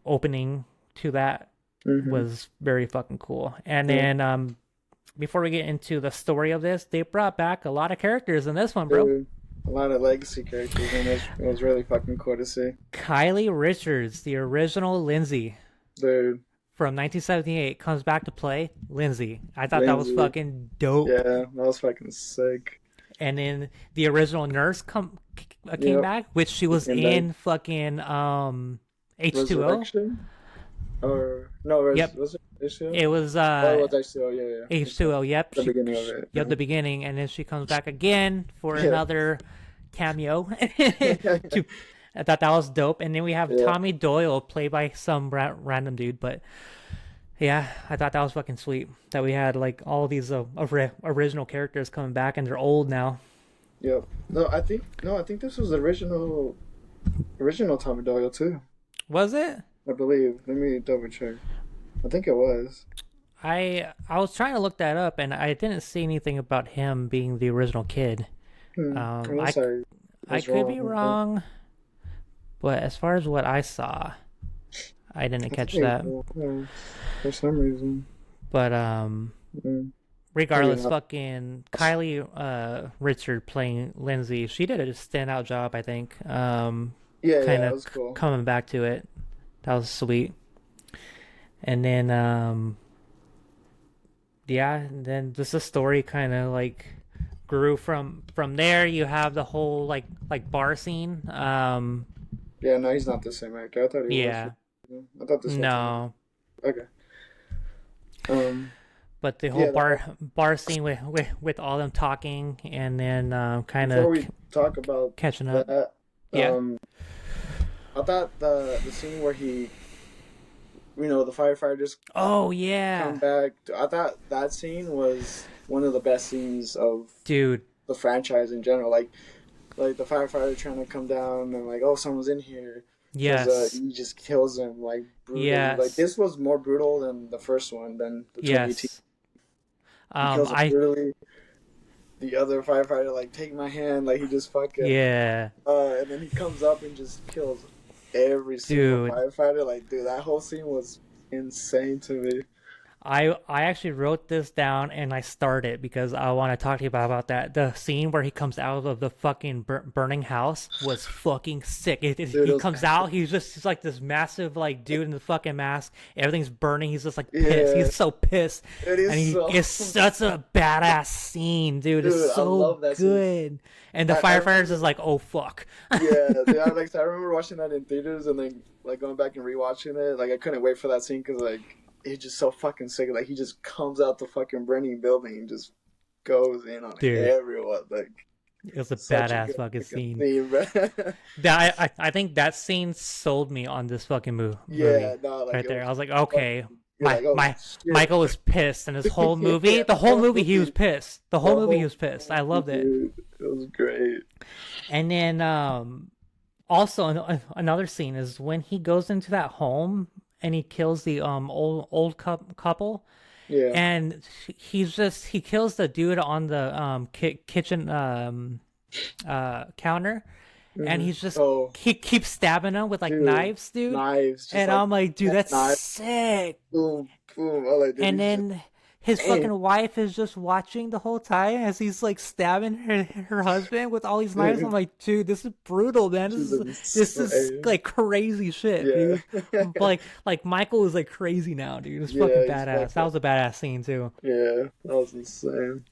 [SPEAKER 2] opening to that was very fucking cool. And
[SPEAKER 1] Yeah.
[SPEAKER 2] then before we get into the story of this, they brought back a lot of characters in this one, bro.
[SPEAKER 1] Dude, a lot of legacy characters, and it was really fucking cool to see.
[SPEAKER 2] Kylie Richards, the original Lindsay
[SPEAKER 1] Dude,
[SPEAKER 2] from 1978, comes back to play Lindsay. I thought that was
[SPEAKER 1] Lindsay.
[SPEAKER 2] fucking dope.
[SPEAKER 1] Yeah, that was fucking sick.
[SPEAKER 2] And then the original nurse came
[SPEAKER 1] Yep.
[SPEAKER 2] back, which she
[SPEAKER 1] He
[SPEAKER 2] was
[SPEAKER 1] came back.
[SPEAKER 2] in fucking H2O.
[SPEAKER 1] Resurrection? Or no,
[SPEAKER 2] Yep,
[SPEAKER 1] was it HCO?
[SPEAKER 2] it was
[SPEAKER 1] Oh, it was HCO. Yeah, yeah. HCO.
[SPEAKER 2] H2O. Yep,
[SPEAKER 1] The beginning of it.
[SPEAKER 2] yep, the beginning, and then she comes back again for
[SPEAKER 1] Yeah.
[SPEAKER 2] another cameo. to I thought that was dope. And then we have
[SPEAKER 1] Yeah.
[SPEAKER 2] Tommy Doyle played by some random dude, but yeah, I thought that was fucking sweet that we had like all these original characters coming back, and they're old now.
[SPEAKER 1] Yep. No, I think this was the original Tommy Doyle too.
[SPEAKER 2] Was it?
[SPEAKER 1] I believe. Let me double check. I think it was.
[SPEAKER 2] I was trying to look that up, and I didn't see anything about him being the original kid. Um, I
[SPEAKER 1] Unless I
[SPEAKER 2] I
[SPEAKER 1] was
[SPEAKER 2] could be
[SPEAKER 1] wrong, but
[SPEAKER 2] wrong, but as far as what I saw, I didn't
[SPEAKER 1] I
[SPEAKER 2] catch
[SPEAKER 1] think
[SPEAKER 2] that.
[SPEAKER 1] for some reason.
[SPEAKER 2] But
[SPEAKER 1] Mm, maybe
[SPEAKER 2] regardless,
[SPEAKER 1] not.
[SPEAKER 2] fucking Kylie Richard playing Lindsay, she did a standout job, I think.
[SPEAKER 1] Yeah,
[SPEAKER 2] Kind
[SPEAKER 1] yeah, it
[SPEAKER 2] of
[SPEAKER 1] was cool.
[SPEAKER 2] coming back to it. That was sweet. And then yeah, and then just the story kind of like grew from there. You have the whole like bar scene.
[SPEAKER 1] Yeah, no, he's not the same actor. I thought he was.
[SPEAKER 2] Yeah,
[SPEAKER 1] I thought this whole time.
[SPEAKER 2] no,
[SPEAKER 1] Okay. Um.
[SPEAKER 2] but the whole
[SPEAKER 1] Yeah. That,
[SPEAKER 2] bar scene with all them talking and then kind
[SPEAKER 1] before
[SPEAKER 2] of
[SPEAKER 1] we talk about
[SPEAKER 2] catching up.
[SPEAKER 1] that,
[SPEAKER 2] Yeah.
[SPEAKER 1] um, I thought the scene where the firefighters
[SPEAKER 2] Oh
[SPEAKER 1] come
[SPEAKER 2] yeah,
[SPEAKER 1] back. I thought that scene was one of the best scenes of
[SPEAKER 2] dude.
[SPEAKER 1] the franchise in general. Like the firefighter trying to come down and like, oh, someone's in here, because
[SPEAKER 2] Yes,
[SPEAKER 1] he just kills him like brutally. Like
[SPEAKER 2] yes,
[SPEAKER 1] this was more brutal than the first one, than the 2018.
[SPEAKER 2] yes.
[SPEAKER 1] He kills him
[SPEAKER 2] I
[SPEAKER 1] brutally. The other firefighter like, take my hand, like he just fucking
[SPEAKER 2] yeah,
[SPEAKER 1] and then he comes up and just kills every single
[SPEAKER 2] dude.
[SPEAKER 1] firefighter. Like, dude, that whole scene was insane to me.
[SPEAKER 2] I actually wrote this down and I started because I want to talk to you about that. The scene where he comes out of the fucking burning house was fucking sick.
[SPEAKER 1] Dude,
[SPEAKER 2] He
[SPEAKER 1] it was
[SPEAKER 2] comes out, he's like this massive like dude in the fucking mask. Everything's burning. He's just like pissed.
[SPEAKER 1] yeah,
[SPEAKER 2] He's so pissed,
[SPEAKER 1] it
[SPEAKER 2] and
[SPEAKER 1] is
[SPEAKER 2] he
[SPEAKER 1] so.
[SPEAKER 2] it's such a badass scene, dude. It's
[SPEAKER 1] Dude, I
[SPEAKER 2] so
[SPEAKER 1] love that scene.
[SPEAKER 2] good. And the
[SPEAKER 1] I
[SPEAKER 2] firefighters
[SPEAKER 1] remember.
[SPEAKER 2] is like, oh fuck.
[SPEAKER 1] Yeah, dude, I remember watching that in theaters and then like going back and rewatching it. Like I couldn't wait for that scene because like it's just so fucking sick. Like he just comes out the fucking burning building and just goes in on
[SPEAKER 2] Dude,
[SPEAKER 1] everyone. Like
[SPEAKER 2] it was a
[SPEAKER 1] such a
[SPEAKER 2] badass
[SPEAKER 1] good
[SPEAKER 2] fucking
[SPEAKER 1] fucking
[SPEAKER 2] scene.
[SPEAKER 1] scene, bro.
[SPEAKER 2] That I think that scene sold me on this fucking
[SPEAKER 1] Yeah,
[SPEAKER 2] movie
[SPEAKER 1] no, like
[SPEAKER 2] right
[SPEAKER 1] it
[SPEAKER 2] there. I
[SPEAKER 1] was
[SPEAKER 2] was like,
[SPEAKER 1] fucking.
[SPEAKER 2] okay,
[SPEAKER 1] You're like, oh shit.
[SPEAKER 2] Michael was pissed, and his whole movie,
[SPEAKER 1] Yeah,
[SPEAKER 2] the
[SPEAKER 1] the
[SPEAKER 2] whole
[SPEAKER 1] whole
[SPEAKER 2] movie, he was
[SPEAKER 1] movie,
[SPEAKER 2] pissed. The
[SPEAKER 1] the
[SPEAKER 2] whole movie, he
[SPEAKER 1] whole
[SPEAKER 2] was pissed. I
[SPEAKER 1] movie,
[SPEAKER 2] loved it.
[SPEAKER 1] dude, it was great.
[SPEAKER 2] And then also another scene is when he goes into that home and he kills the old couple,
[SPEAKER 1] Yeah.
[SPEAKER 2] and he kills the dude on the kitchen counter, and
[SPEAKER 1] Hmm.
[SPEAKER 2] he's just
[SPEAKER 1] Oh,
[SPEAKER 2] he keeps stabbing him with like
[SPEAKER 1] dude,
[SPEAKER 2] knives, dude.
[SPEAKER 1] knives, just
[SPEAKER 2] And
[SPEAKER 1] like
[SPEAKER 2] I'm like, dude, that's
[SPEAKER 1] knife,
[SPEAKER 2] sick.
[SPEAKER 1] boom, boom. Oh, like, dude,
[SPEAKER 2] And
[SPEAKER 1] he's just
[SPEAKER 2] then his
[SPEAKER 1] damn,
[SPEAKER 2] fucking wife is just watching the whole time as he's like stabbing her husband with all these knives. I'm
[SPEAKER 1] dude.
[SPEAKER 2] like, dude, this is brutal, man.
[SPEAKER 1] Jesus,
[SPEAKER 2] This is like crazy shit,
[SPEAKER 1] yeah,
[SPEAKER 2] dude. Like Michael is like crazy now, dude. It's fucking
[SPEAKER 1] yeah, he's
[SPEAKER 2] badass.
[SPEAKER 1] fucked
[SPEAKER 2] That
[SPEAKER 1] up.
[SPEAKER 2] was a badass scene too.
[SPEAKER 1] Yeah, that was insane.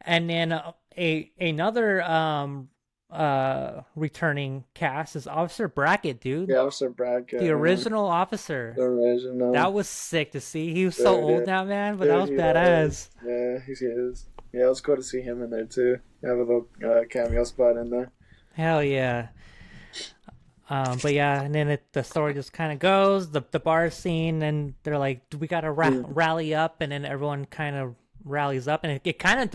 [SPEAKER 2] And then a another returning cast is Officer Brackett, dude.
[SPEAKER 1] Yeah, Officer
[SPEAKER 2] The
[SPEAKER 1] Brackett, man,
[SPEAKER 2] original officer.
[SPEAKER 1] the original,
[SPEAKER 2] That was sick to see. He was so
[SPEAKER 1] dude,
[SPEAKER 2] old
[SPEAKER 1] yeah,
[SPEAKER 2] now, man, but that
[SPEAKER 1] dude,
[SPEAKER 2] was
[SPEAKER 1] he was,
[SPEAKER 2] badass.
[SPEAKER 1] yeah, he is. Yeah, it was cool to see him in there too. Have a little cameo spot in there.
[SPEAKER 2] Hell yeah. But yeah, and then the story just kind of goes the bar scene, and they're like, we gotta
[SPEAKER 1] Mm.
[SPEAKER 2] rally up, and then everyone kind of rallies up, and it kind of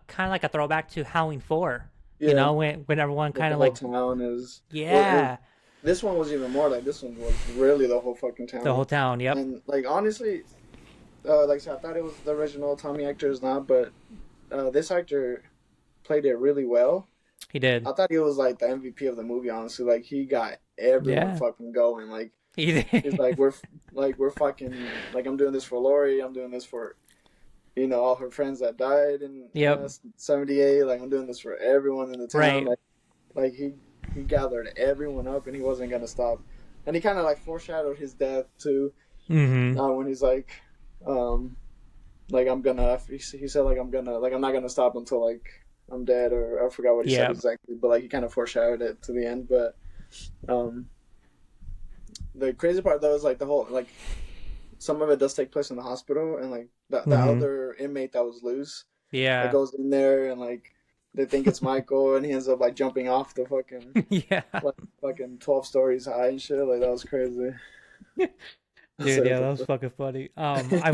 [SPEAKER 2] kind of like a throwback to Halloween 4. You
[SPEAKER 1] Yeah,
[SPEAKER 2] know, when everyone
[SPEAKER 1] like
[SPEAKER 2] kind
[SPEAKER 1] the
[SPEAKER 2] of
[SPEAKER 1] whole
[SPEAKER 2] like,
[SPEAKER 1] town is. Well,
[SPEAKER 2] yeah,
[SPEAKER 1] this one was even more like this one was really the whole fucking
[SPEAKER 2] the
[SPEAKER 1] town.
[SPEAKER 2] whole town. Yep,
[SPEAKER 1] And like honestly, like I said, I thought it was the original Tommy actor's not, but this actor played it really well.
[SPEAKER 2] he did.
[SPEAKER 1] I thought he was like the MVP of the movie. Honestly, like he got everyone
[SPEAKER 2] Yeah,
[SPEAKER 1] fucking going. Like
[SPEAKER 2] he
[SPEAKER 1] he's
[SPEAKER 2] did.
[SPEAKER 1] like we're fucking like I'm doing this for Lori. I'm doing this for all her friends that died in
[SPEAKER 2] Yep.
[SPEAKER 1] '78. Like I'm doing this for everyone in the town.
[SPEAKER 2] Right.
[SPEAKER 1] Like he gathered everyone up and he wasn't gonna stop. And he kind of like foreshadowed his death too.
[SPEAKER 2] Mm-hmm.
[SPEAKER 1] When he's like I'm gonna. He said like I'm not gonna stop until like I'm dead, or I forgot what he said
[SPEAKER 2] Yep.
[SPEAKER 1] exactly, but like he kind of foreshadowed it to the end. But um, the crazy part though is like the whole like some of it does take place in the hospital, and like the
[SPEAKER 2] Mm-hmm.
[SPEAKER 1] other inmate that was loose that
[SPEAKER 2] Yeah.
[SPEAKER 1] goes in there and like they think it's Michael, and he ends up like jumping off the
[SPEAKER 2] Yeah.
[SPEAKER 1] like fucking 12 stories high and shit. Like that was crazy.
[SPEAKER 2] Dude, yeah, that was fucking funny. I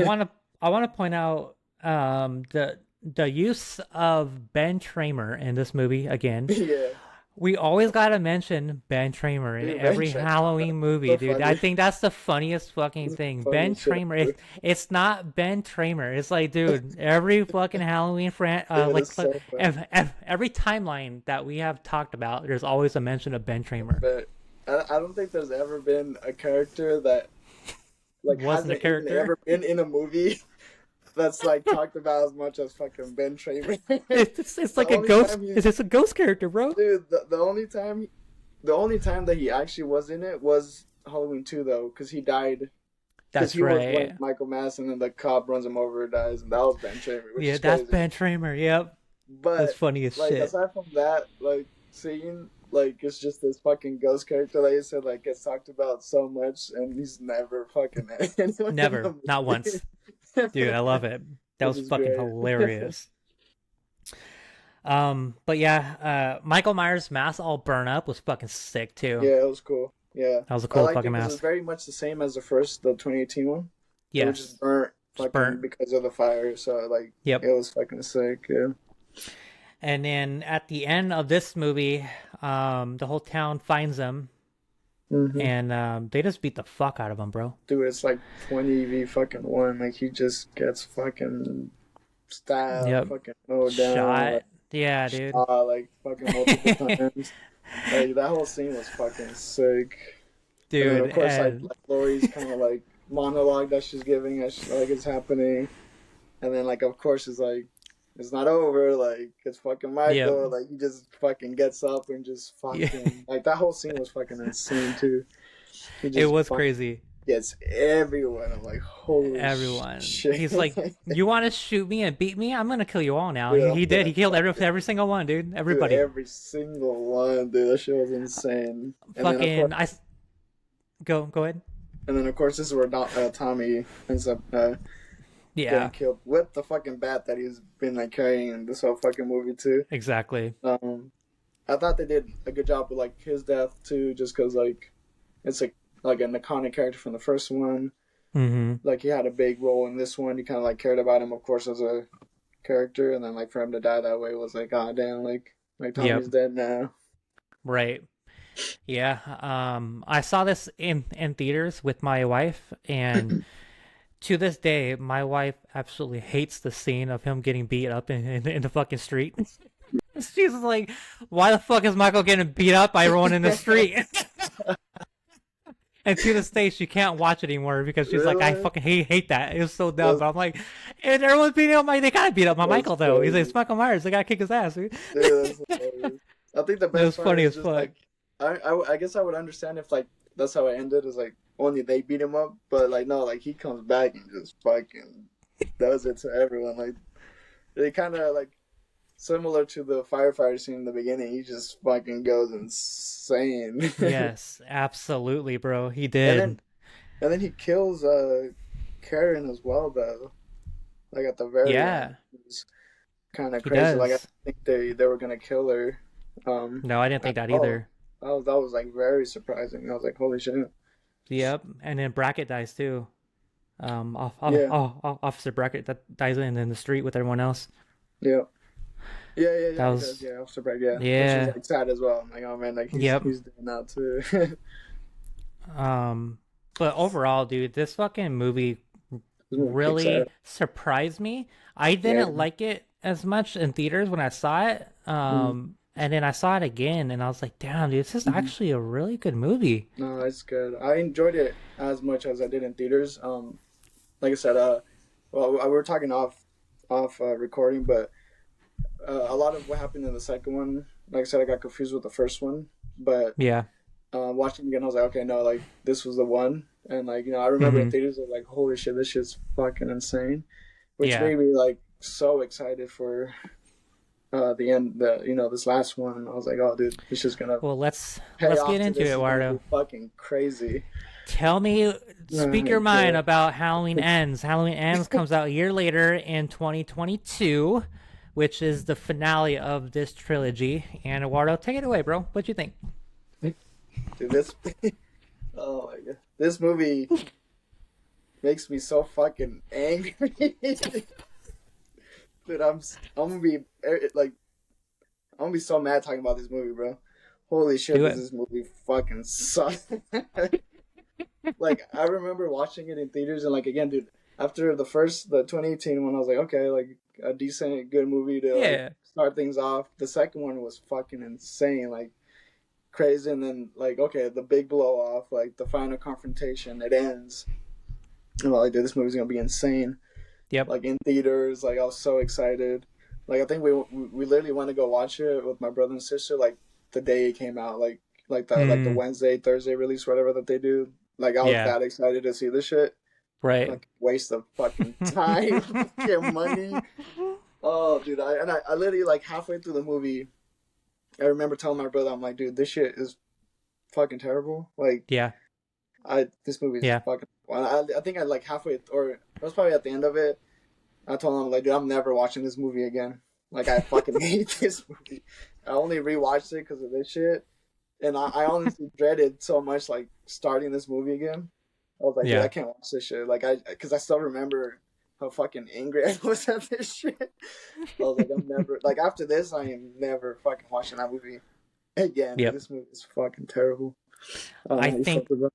[SPEAKER 2] wanna point out the use of Ben Tramer in this movie again.
[SPEAKER 1] Yeah.
[SPEAKER 2] We always gotta mention Ben Tramer in
[SPEAKER 1] Dude, Ben
[SPEAKER 2] every
[SPEAKER 1] Trainer,
[SPEAKER 2] Halloween movie,
[SPEAKER 1] so
[SPEAKER 2] dude. I
[SPEAKER 1] funny.
[SPEAKER 2] think that's the funniest fucking
[SPEAKER 1] This is
[SPEAKER 2] thing.
[SPEAKER 1] funny
[SPEAKER 2] Ben
[SPEAKER 1] shit.
[SPEAKER 2] Tramer. It's not Ben Tramer. It's like, dude, every fucking Halloween
[SPEAKER 1] Dude, it's so funny.
[SPEAKER 2] every timeline that we have talked about, there's always a mention of Ben Tramer.
[SPEAKER 1] But I don't think there's ever been a character that like
[SPEAKER 2] Wasn't a
[SPEAKER 1] hasn't even
[SPEAKER 2] character.
[SPEAKER 1] ever been in a movie that's like talked about as much as fucking Ben Tramer.
[SPEAKER 2] It's
[SPEAKER 1] The
[SPEAKER 2] like a
[SPEAKER 1] only
[SPEAKER 2] ghost.
[SPEAKER 1] time he's
[SPEAKER 2] It's just a ghost character, bro.
[SPEAKER 1] dude, the only time that he actually was in it was Halloween 2 though, because he died because
[SPEAKER 2] That's
[SPEAKER 1] he was playing
[SPEAKER 2] right.
[SPEAKER 1] Michael Myers and then the cop runs him over and dies, and that was Ben Tramer, which
[SPEAKER 2] Yeah,
[SPEAKER 1] is
[SPEAKER 2] that's
[SPEAKER 1] crazy.
[SPEAKER 2] Ben Tramer. Yep. That's
[SPEAKER 1] But
[SPEAKER 2] funny as
[SPEAKER 1] like
[SPEAKER 2] shit.
[SPEAKER 1] aside from that, like seeing like it's just this fucking ghost character like you said like gets talked about so much and he's never fucking anyone in
[SPEAKER 2] Never.
[SPEAKER 1] the
[SPEAKER 2] Not
[SPEAKER 1] movie.
[SPEAKER 2] once. Dude, I love it. That
[SPEAKER 1] Which
[SPEAKER 2] was
[SPEAKER 1] is
[SPEAKER 2] fucking
[SPEAKER 1] great.
[SPEAKER 2] hilarious. But yeah, Michael Myers' mask all burn up was fucking sick too.
[SPEAKER 1] Yeah, it was cool. Yeah.
[SPEAKER 2] That was a
[SPEAKER 1] I
[SPEAKER 2] cool
[SPEAKER 1] liked
[SPEAKER 2] fucking
[SPEAKER 1] it because it's
[SPEAKER 2] mask.
[SPEAKER 1] very much the same as the 2018 one. It was just
[SPEAKER 2] Yes.
[SPEAKER 1] burnt
[SPEAKER 2] Just
[SPEAKER 1] fucking
[SPEAKER 2] burnt.
[SPEAKER 1] because of the fire, so like
[SPEAKER 2] Yep.
[SPEAKER 1] it was fucking sick, yeah.
[SPEAKER 2] And then at the end of this movie, the whole town finds him
[SPEAKER 1] hmm
[SPEAKER 2] and they just beat the fuck out of him, bro.
[SPEAKER 1] Dude, it's like 20 v fucking 1. Like he just gets fucking stabbed,
[SPEAKER 2] Yep.
[SPEAKER 1] fucking mowed down,
[SPEAKER 2] Shot.
[SPEAKER 1] like
[SPEAKER 2] Yeah, dude.
[SPEAKER 1] shot like fucking multiple times. Like that whole scene was fucking sick. And then
[SPEAKER 2] Dude,
[SPEAKER 1] of course
[SPEAKER 2] and
[SPEAKER 1] like Lori's kind of like monologue that she's giving as like it's happening, and then like of course it's like it's not over. Like it's fucking
[SPEAKER 2] yep.
[SPEAKER 1] Michael. Like he just fucking gets up and just
[SPEAKER 2] Yeah.
[SPEAKER 1] fucking like that whole scene was fucking insane too. He
[SPEAKER 2] It
[SPEAKER 1] just
[SPEAKER 2] was
[SPEAKER 1] fucking
[SPEAKER 2] crazy.
[SPEAKER 1] gets everyone. I'm like holy
[SPEAKER 2] Everyone.
[SPEAKER 1] shit.
[SPEAKER 2] He's like, you want to shoot me and beat me? I'm gonna kill you all now.
[SPEAKER 1] Dude,
[SPEAKER 2] He
[SPEAKER 1] I'm
[SPEAKER 2] did.
[SPEAKER 1] gonna
[SPEAKER 2] He killed
[SPEAKER 1] fucking
[SPEAKER 2] every single one, dude.
[SPEAKER 1] do
[SPEAKER 2] Everybody.
[SPEAKER 1] every single one, dude. That shit was insane. And then of course,
[SPEAKER 2] Fucking. Go ahead.
[SPEAKER 1] this is where Tommy ends up getting
[SPEAKER 2] Yeah.
[SPEAKER 1] killed with the fucking bat that he's been like carrying in this whole fucking movie too.
[SPEAKER 2] Exactly.
[SPEAKER 1] Um, I thought they did a good job with like his death too, just because like it's like an iconic character from the first one.
[SPEAKER 2] Mm-hmm.
[SPEAKER 1] Like he had a big role in this one. You kind of like cared about him, of course, as a character, and then like for him to die that way was like, god damn, like
[SPEAKER 2] Yep.
[SPEAKER 1] Tommy's dead now.
[SPEAKER 2] Right. Yeah. I saw this in theaters with my wife, and to this day, my wife absolutely hates the scene of him getting beat up in the fucking street. She's like, "Why the fuck is Michael getting beat up by everyone in the street?" And to this day, she can't watch it anymore because she's like, "I
[SPEAKER 1] Really?
[SPEAKER 2] fucking hate that. It was so dumb."
[SPEAKER 1] That's,
[SPEAKER 2] But I'm like, and everyone's beating up my. They gotta beat up my
[SPEAKER 1] that's
[SPEAKER 2] Michael though. He's like,
[SPEAKER 1] crazy.
[SPEAKER 2] "It's Michael Myers. They gotta kick his ass." Dude.
[SPEAKER 1] Dude, that's hilarious. I think the
[SPEAKER 2] It
[SPEAKER 1] best
[SPEAKER 2] was
[SPEAKER 1] part
[SPEAKER 2] funny
[SPEAKER 1] is
[SPEAKER 2] as
[SPEAKER 1] just
[SPEAKER 2] fuck.
[SPEAKER 1] like I guess I would understand if like that's how it ended is like only they beat him up, but like no, like he comes back and just fucking does it to everyone. Like they kind of like similar to the firefighter scene in the beginning. He just fucking goes insane,
[SPEAKER 2] Yes, absolutely, bro. He
[SPEAKER 1] and then
[SPEAKER 2] did.
[SPEAKER 1] he kills Karen as well though. Like at the very end,
[SPEAKER 2] Yeah,
[SPEAKER 1] it was kind of
[SPEAKER 2] he
[SPEAKER 1] crazy. Like I
[SPEAKER 2] does.
[SPEAKER 1] think they were gonna kill her. Um,
[SPEAKER 2] No, I didn't think that
[SPEAKER 1] oh,
[SPEAKER 2] either.
[SPEAKER 1] that was like very surprising. I was like, holy shit.
[SPEAKER 2] Yep, and then Brackett dies too.
[SPEAKER 1] Yeah,
[SPEAKER 2] Officer Brackett that dies in the street with everyone else.
[SPEAKER 1] yeah,
[SPEAKER 2] That
[SPEAKER 1] he does.
[SPEAKER 2] was
[SPEAKER 1] Yeah, Officer Bragg. Yeah, which is
[SPEAKER 2] yeah.
[SPEAKER 1] like sad as well. I'm like, oh man, like
[SPEAKER 2] Yep.
[SPEAKER 1] he's doing that too.
[SPEAKER 2] Um, but overall, dude, this fucking movie
[SPEAKER 1] This movie kicks ass.
[SPEAKER 2] really surprised me. I
[SPEAKER 1] Yeah,
[SPEAKER 2] didn't like it as much in theaters when I saw it.
[SPEAKER 1] mm-hmm.
[SPEAKER 2] And then I saw it again, and I was like, damn, dude, this is actually a really good movie.
[SPEAKER 1] No, it's good. I enjoyed it as much as I did in theaters. Like I said, well, we were talking off recording, but a lot of what happened in the second one, like I said, I got confused with the first one, but
[SPEAKER 2] Yeah.
[SPEAKER 1] watching it again, I was like, okay, no, like this was the one, and like I remember in
[SPEAKER 2] Mm-hmm.
[SPEAKER 1] theaters, I was like, holy shit, this shit's fucking insane, which
[SPEAKER 2] Yeah.
[SPEAKER 1] made me like so excited for the end, this last one, and I was like, oh, dude, this is gonna
[SPEAKER 2] Well, let's
[SPEAKER 1] pay
[SPEAKER 2] get
[SPEAKER 1] off to
[SPEAKER 2] into it,
[SPEAKER 1] this. Is gonna be
[SPEAKER 2] Eduardo.
[SPEAKER 1] fucking crazy.
[SPEAKER 2] Tell me,
[SPEAKER 1] Oh
[SPEAKER 2] speak
[SPEAKER 1] my
[SPEAKER 2] your mind
[SPEAKER 1] god.
[SPEAKER 2] about Halloween Ends. Halloween Ends comes out a year later in 2022, which is the finale of this trilogy. And Eduardo, take it away, bro. What you think?
[SPEAKER 1] Dude, this oh my god, this movie makes me so fucking angry. Dude, I'm gonna be like I'm gonna be so mad talking about this movie, bro. Holy shit,
[SPEAKER 2] Do
[SPEAKER 1] does
[SPEAKER 2] it.
[SPEAKER 1] this movie fucking suck? Like I remember watching it in theaters and like again, dude, after the 2018 one, I was like, okay, like a decent, good movie to like
[SPEAKER 2] Yeah.
[SPEAKER 1] start things off. The second one was fucking insane, like crazy, and then like okay, the big blow off, like the final confrontation, it ends. And I'm like, dude, this movie's gonna be insane.
[SPEAKER 2] Yep.
[SPEAKER 1] Like in theaters, like I was so excited. Like I think we literally went to go watch it with my brother and sister like the day it came out, like the
[SPEAKER 2] Mm.
[SPEAKER 1] Wednesday Thursday release whatever that they do. Like I was
[SPEAKER 2] Yeah.
[SPEAKER 1] that excited to see this shit.
[SPEAKER 2] Right.
[SPEAKER 1] Like waste of fucking time, fucking money. Oh, dude, I literally like halfway through the movie, I remember telling my brother, I'm like, dude, this shit is fucking terrible. Like
[SPEAKER 2] Yeah.
[SPEAKER 1] I this movie is
[SPEAKER 2] Yeah.
[SPEAKER 1] fucking. Well, I think I like halfway or it was probably at the end of it. I told him like, dude, I'm never watching this movie again. Like, I fucking hate this movie. I only rewatched it because of this shit, and I honestly dreaded so much like starting this movie again. I was like, dude, I
[SPEAKER 2] Yeah.
[SPEAKER 1] can't watch this shit. Like, because I still remember how fucking angry I was at this shit. I was like, I'm never like after this, I am never fucking watching that movie again. Dude,
[SPEAKER 2] Yep.
[SPEAKER 1] this movie is fucking terrible. I don't know
[SPEAKER 2] I
[SPEAKER 1] how you felt
[SPEAKER 2] think
[SPEAKER 1] about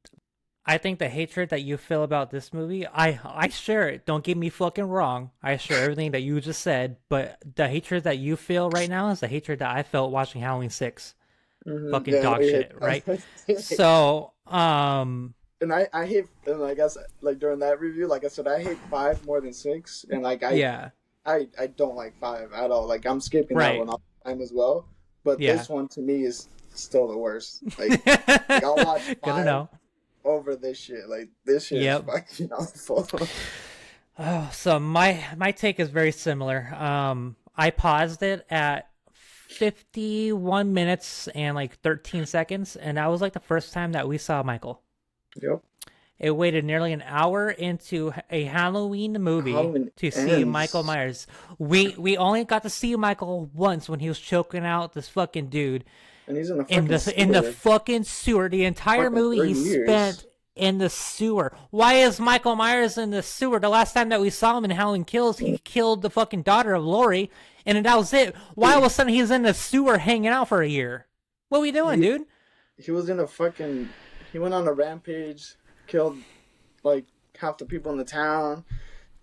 [SPEAKER 2] I think the hatred that you feel about this movie, I share it. Don't get me fucking wrong. I share everything that you just said, but the hatred that you feel right now is the hatred that I felt watching Halloween 6.
[SPEAKER 1] it. Mm-hmm.
[SPEAKER 2] Fucking
[SPEAKER 1] Yeah,
[SPEAKER 2] dog shit, right?
[SPEAKER 1] no,
[SPEAKER 2] So,
[SPEAKER 1] and I hate and like I guess like during that review, like I said, I hate five more than six, and like
[SPEAKER 2] yeah.
[SPEAKER 1] I don't like five at all. Like I'm skipping that
[SPEAKER 2] Right.
[SPEAKER 1] one all the time as well. But
[SPEAKER 2] Yeah.
[SPEAKER 1] this one to me is still the worst. Like I'll watch
[SPEAKER 2] Good to
[SPEAKER 1] five
[SPEAKER 2] know.
[SPEAKER 1] over this shit. Like this shit is
[SPEAKER 2] Yep.
[SPEAKER 1] fucking awful.
[SPEAKER 2] Oh, so my take is very similar. I paused it at 51 minutes and like 13 seconds, and that was like the first time that we saw Michael.
[SPEAKER 1] Yep.
[SPEAKER 2] It waited nearly an hour into a Halloween movie
[SPEAKER 1] Halloween
[SPEAKER 2] to see Michael
[SPEAKER 1] ends,
[SPEAKER 2] Myers. We only got to see Michael once when he was choking out this fucking dude
[SPEAKER 1] and he's in a
[SPEAKER 2] in
[SPEAKER 1] fucking
[SPEAKER 2] the
[SPEAKER 1] sewer.
[SPEAKER 2] fucking sewer. The entire
[SPEAKER 1] Fucking
[SPEAKER 2] movie he
[SPEAKER 1] 3 years.
[SPEAKER 2] spent in the sewer. Why is Michael Myers in the sewer? The last time that we saw him in Halloween Kills, he killed the fucking daughter of Lori, and then that was it. Why all of a sudden he's in the sewer hanging out for a year? What are we doing,
[SPEAKER 1] He
[SPEAKER 2] dude?
[SPEAKER 1] he was in a fucking. He went on a rampage, killed like half the people in the town.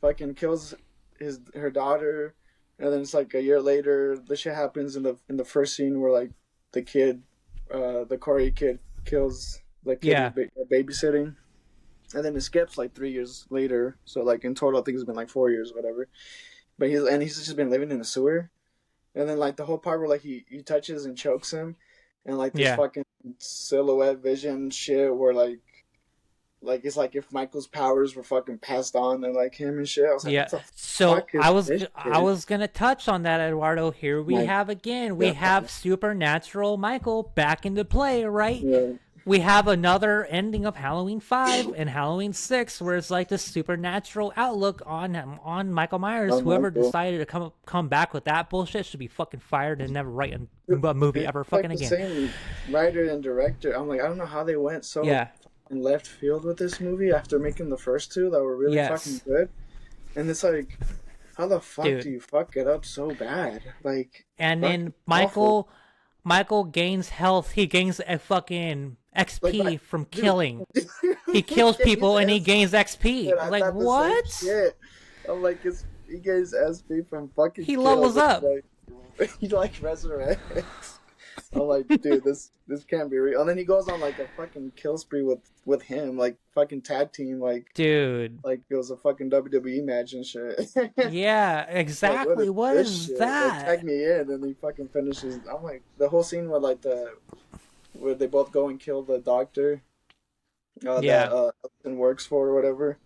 [SPEAKER 1] Fucking kills her daughter, and then it's like a year later, the shit happens in the first scene where like the kid, the Corey kid kills the kid
[SPEAKER 2] Yeah,
[SPEAKER 1] who's babysitting, and then it skips like 3 years later. So like in total, I think it's been like 4 years, whatever. But he's just been living in the sewer, and then like the whole part where like he touches and chokes him, and like this
[SPEAKER 2] yeah.
[SPEAKER 1] fucking silhouette vision shit where like it's like if Michael's powers were fucking passed on to like him and shit. I was like,
[SPEAKER 2] Yeah.
[SPEAKER 1] what the
[SPEAKER 2] So
[SPEAKER 1] fuck is this
[SPEAKER 2] I
[SPEAKER 1] shit?
[SPEAKER 2] was gonna touch on that, Eduardo. Here we
[SPEAKER 1] Like,
[SPEAKER 2] have again. We
[SPEAKER 1] yeah,
[SPEAKER 2] have supernatural Michael back into play, right?
[SPEAKER 1] yeah,
[SPEAKER 2] We have another ending of Halloween 5 and Halloween 6 where it's like the supernatural outlook on Michael Myers.
[SPEAKER 1] oh
[SPEAKER 2] Whoever
[SPEAKER 1] Michael.
[SPEAKER 2] decided to come back with that bullshit should be fucking fired and never write a movie
[SPEAKER 1] It's
[SPEAKER 2] ever
[SPEAKER 1] like
[SPEAKER 2] fucking
[SPEAKER 1] the
[SPEAKER 2] again.
[SPEAKER 1] same writer and director. I'm like, I don't know how they went so
[SPEAKER 2] Yeah.
[SPEAKER 1] in left field with this movie after making the first two that were really fucking
[SPEAKER 2] Yes.
[SPEAKER 1] good. And it's like, how the fuck do
[SPEAKER 2] Dude.
[SPEAKER 1] you fuck it up so bad? Like,
[SPEAKER 2] And
[SPEAKER 1] fucking
[SPEAKER 2] then
[SPEAKER 1] awful.
[SPEAKER 2] Michael gains health. He gains a fucking
[SPEAKER 1] Like,
[SPEAKER 2] XP from
[SPEAKER 1] dude,
[SPEAKER 2] killing. He kills people and he gains XP.
[SPEAKER 1] shit.
[SPEAKER 2] I'm
[SPEAKER 1] I
[SPEAKER 2] like,
[SPEAKER 1] thought the same
[SPEAKER 2] what?
[SPEAKER 1] shit. I'm like, he gets SP from fucking
[SPEAKER 2] He
[SPEAKER 1] kills.
[SPEAKER 2] levels up.
[SPEAKER 1] Like, he like resurrects. I'm like, dude, this can't be real. And then he goes on like a fucking kill spree with him, like fucking tag team,
[SPEAKER 2] Dude.
[SPEAKER 1] like it was a fucking WWE match and shit.
[SPEAKER 2] Yeah,
[SPEAKER 1] Like, what
[SPEAKER 2] exactly.
[SPEAKER 1] is
[SPEAKER 2] What
[SPEAKER 1] this
[SPEAKER 2] is
[SPEAKER 1] shit? Like, tag
[SPEAKER 2] that?
[SPEAKER 1] me in, and he fucking finishes. I'm like, the whole scene where like where they both go and kill the doctor that
[SPEAKER 2] Yeah.
[SPEAKER 1] Ellison works for or whatever.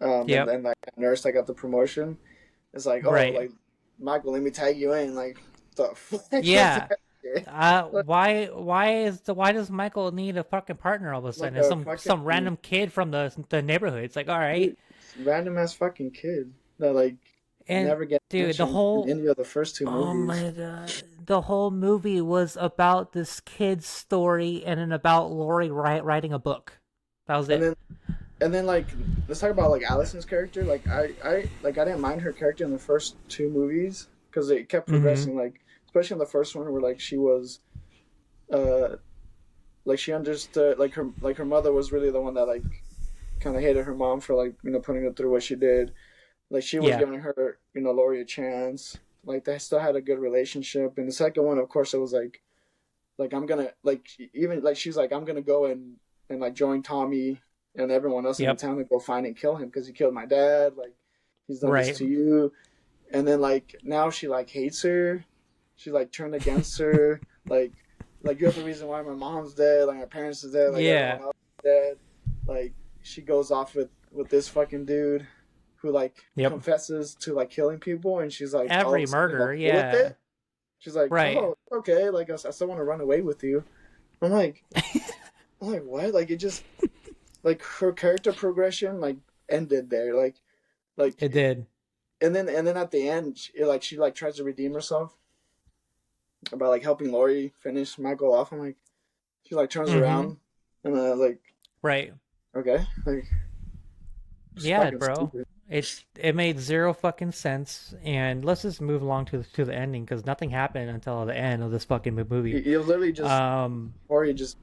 [SPEAKER 1] And
[SPEAKER 2] Yep.
[SPEAKER 1] then like that nurse that got the promotion. It's like, oh,
[SPEAKER 2] Right.
[SPEAKER 1] like Michael, let me tag you in. Like, the fuck is
[SPEAKER 2] Yeah.
[SPEAKER 1] that shit?
[SPEAKER 2] Why does Michael need a fucking partner all of a
[SPEAKER 1] Like
[SPEAKER 2] sudden? It's
[SPEAKER 1] a
[SPEAKER 2] some
[SPEAKER 1] fucking
[SPEAKER 2] random kid from the neighborhood. It's like, all right.
[SPEAKER 1] dude, random ass fucking kid that like
[SPEAKER 2] And
[SPEAKER 1] never get
[SPEAKER 2] dude, the
[SPEAKER 1] mentioned in
[SPEAKER 2] whole
[SPEAKER 1] any of the first two
[SPEAKER 2] oh
[SPEAKER 1] movies.
[SPEAKER 2] my god, the whole movie was about this kid's story and then about Lori writing a book. That was
[SPEAKER 1] And
[SPEAKER 2] it.
[SPEAKER 1] then like let's talk about like Allison's character. Like I didn't mind her character in the first two movies because it kept
[SPEAKER 2] Mm-hmm.
[SPEAKER 1] progressing. Like especially in the first one where like she was uh like she understood like her mother was really the one that like kind of hated her mom for like putting her through what she did. Like she was
[SPEAKER 2] Yeah.
[SPEAKER 1] giving her Lori a chance. Like they still had a good relationship. And the second one, of course, it was like I'm gonna like even like she's like I'm gonna go and like join Tommy and everyone else in the
[SPEAKER 2] Yep.
[SPEAKER 1] town to go find and kill him because he killed my dad. Like he's done this
[SPEAKER 2] Right.
[SPEAKER 1] to you. And then like now she like hates her. She like turned against her. Like you're the reason why my mom's dead. Like my parents is dead. Like
[SPEAKER 2] Yeah.
[SPEAKER 1] everyone else is dead. Like she goes off with this fucking dude who like
[SPEAKER 2] Yep.
[SPEAKER 1] confesses to like killing people, and she's like all of
[SPEAKER 2] Every
[SPEAKER 1] a sudden
[SPEAKER 2] murder.
[SPEAKER 1] okay with
[SPEAKER 2] Yeah.
[SPEAKER 1] it. She's like,
[SPEAKER 2] Right.
[SPEAKER 1] oh, okay, like I still want to run away with you. I'm like, what? Like it just like her character progression like ended there. Like,
[SPEAKER 2] It did.
[SPEAKER 1] and then at the end, she like tries to redeem herself about like helping Lori finish Michael off. I'm like, she like turns
[SPEAKER 2] Mm-hmm.
[SPEAKER 1] around, and I was like,
[SPEAKER 2] Right.
[SPEAKER 1] okay, like it's
[SPEAKER 2] Yeah,
[SPEAKER 1] fucking
[SPEAKER 2] bro.
[SPEAKER 1] stupid.
[SPEAKER 2] It made zero fucking sense. And let's just move along to the ending because nothing happened until the end of this fucking movie.
[SPEAKER 1] He was literally just
[SPEAKER 2] Um.
[SPEAKER 1] Lori just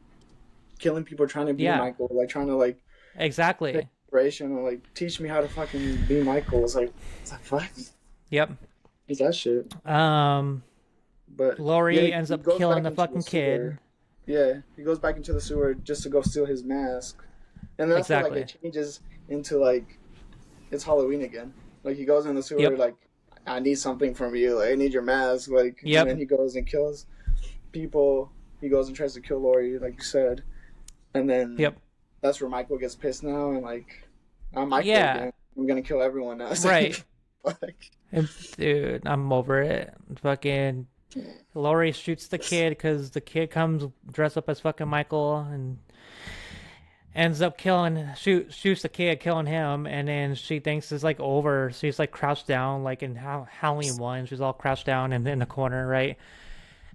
[SPEAKER 1] killing people trying to be
[SPEAKER 2] Yeah.
[SPEAKER 1] Michael, like trying to like take
[SPEAKER 2] Exactly.
[SPEAKER 1] inspiration and like teach me how to fucking be Michael. It's like what
[SPEAKER 2] Yep.
[SPEAKER 1] is that shit?
[SPEAKER 2] Um.
[SPEAKER 1] But yeah,
[SPEAKER 2] Lori ends
[SPEAKER 1] he
[SPEAKER 2] up
[SPEAKER 1] goes
[SPEAKER 2] killing
[SPEAKER 1] back
[SPEAKER 2] the
[SPEAKER 1] into the
[SPEAKER 2] fucking kid.
[SPEAKER 1] sewer. Yeah, he goes back into the sewer just to go steal his mask, and that's where like
[SPEAKER 2] Exactly.
[SPEAKER 1] it changes into like it's Halloween again. Like he goes in the sewer,
[SPEAKER 2] Yep.
[SPEAKER 1] like I need something from you. Like, I need your mask. Like, and
[SPEAKER 2] Yep.
[SPEAKER 1] then he goes and kills people. He goes and tries to kill Lori, like you said, and then
[SPEAKER 2] Yep.
[SPEAKER 1] that's where Michael gets pissed now and like I'm Michael
[SPEAKER 2] Yeah.
[SPEAKER 1] again. I'm gonna kill everyone now. It's
[SPEAKER 2] Right.
[SPEAKER 1] like,
[SPEAKER 2] Dude, I'm over it. Fucking Laurie shoots the kid because the kid comes dressed up as fucking Michael and ends up shoots the kid, killing him, and then she thinks it's like over. She's like crouched down, like in Halloween 1. She's all crouched down in the corner, right?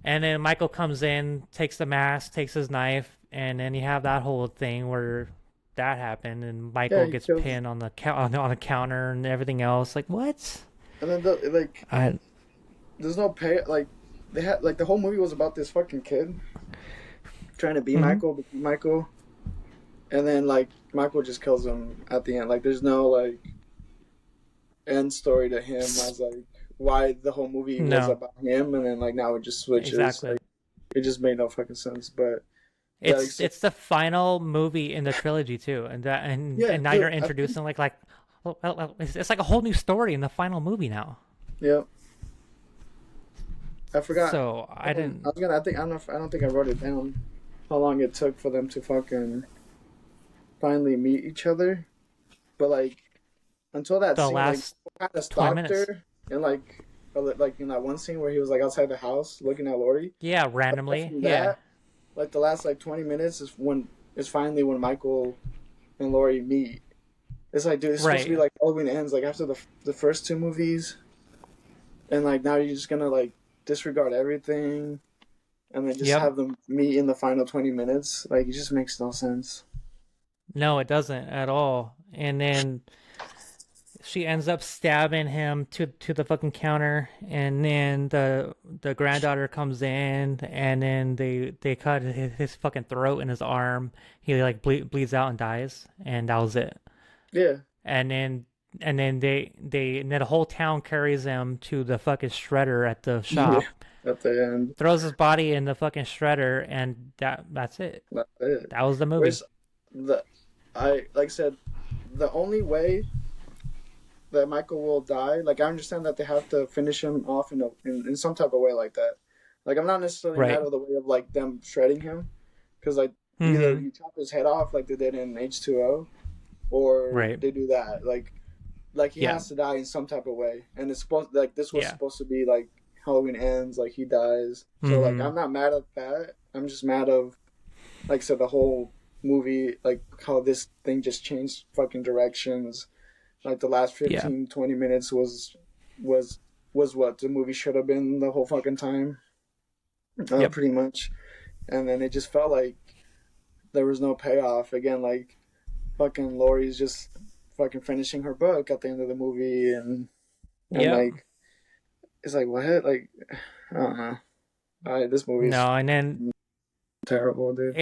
[SPEAKER 2] And then Michael comes in, takes the mask, takes his knife, and then you have that whole thing where that happened, and
[SPEAKER 1] yeah,
[SPEAKER 2] Michael
[SPEAKER 1] he
[SPEAKER 2] gets
[SPEAKER 1] kills,
[SPEAKER 2] pinned on the counter and everything else. Like what?
[SPEAKER 1] and then like
[SPEAKER 2] I
[SPEAKER 1] there's no pay. Like they had like the whole movie was about this fucking kid trying to be
[SPEAKER 2] mhm.
[SPEAKER 1] Michael, and then like Michael just kills him at the end. Like there's no like end story to him as like why the whole movie was
[SPEAKER 2] No,
[SPEAKER 1] about him, and then like now it just switches.
[SPEAKER 2] exactly.
[SPEAKER 1] Like it just made no fucking sense. But yeah, like,
[SPEAKER 2] It's the final movie in the trilogy too,
[SPEAKER 1] yeah,
[SPEAKER 2] and now you're
[SPEAKER 1] dude, I think
[SPEAKER 2] introducing it's like a whole new story in the final movie now.
[SPEAKER 1] yeah. I forgot.
[SPEAKER 2] So I
[SPEAKER 1] I
[SPEAKER 2] didn't.
[SPEAKER 1] was gonna. I think I don't know. I don't think I wrote it down. How long it took for them to fucking finally meet each other? But like until that
[SPEAKER 2] The
[SPEAKER 1] scene, like
[SPEAKER 2] last
[SPEAKER 1] kind of
[SPEAKER 2] 20 minutes.
[SPEAKER 1] stalked her, and like in that one scene where he was like outside the house looking at Lori.
[SPEAKER 2] Yeah,
[SPEAKER 1] But
[SPEAKER 2] randomly.
[SPEAKER 1] from
[SPEAKER 2] Yeah,
[SPEAKER 1] that, like the last like 20 minutes is finally when Michael and Lori meet. It's like, dude, it's supposed to be
[SPEAKER 2] right.
[SPEAKER 1] like Halloween ends like after the first two movies, and like now you're just gonna like disregard everything and then just
[SPEAKER 2] Yep.
[SPEAKER 1] have them meet in the final 20 minutes. Like it just makes no sense.
[SPEAKER 2] No, it doesn't at all. And then she ends up stabbing him to the fucking counter, and then the granddaughter comes in, and then they cut his fucking throat and his arm. He like bleeds out and dies, and that was it.
[SPEAKER 1] Yeah,
[SPEAKER 2] And then and then the whole town carries him to the fucking shredder at the
[SPEAKER 1] yeah.
[SPEAKER 2] shop,
[SPEAKER 1] At the end,
[SPEAKER 2] throws his body in the fucking shredder, and that's it.
[SPEAKER 1] that's it.
[SPEAKER 2] That was the movie.
[SPEAKER 1] Where's the I like I said the only way that Michael will die. Like I understand that they have to finish him off in some type of way like that. Like I'm not necessarily mad
[SPEAKER 2] Right.
[SPEAKER 1] at the way of like them shredding him, because like either
[SPEAKER 2] Mm-hmm.
[SPEAKER 1] you chop his head off like they did in H2O, or
[SPEAKER 2] Right.
[SPEAKER 1] they do that. Like he
[SPEAKER 2] Yeah.
[SPEAKER 1] has to die in some type of way, and it's supposed like this was
[SPEAKER 2] Yeah.
[SPEAKER 1] supposed to be like Halloween ends, like he dies. So like
[SPEAKER 2] Mm-hmm.
[SPEAKER 1] I'm not mad at that. I'm just mad of like I said the whole movie like how this thing just changed fucking directions like the last
[SPEAKER 2] Yeah.
[SPEAKER 1] 15-20 minutes was was what the movie should have been the whole fucking time,
[SPEAKER 2] Yep.
[SPEAKER 1] pretty much. And then it just felt like there was no payoff. Again, like fucking Laurie's just fucking finishing her book at the end of the movie, and
[SPEAKER 2] Yep.
[SPEAKER 1] like it's like what? Like I don't know. This movie's
[SPEAKER 2] No, and then
[SPEAKER 1] Terrible, dude.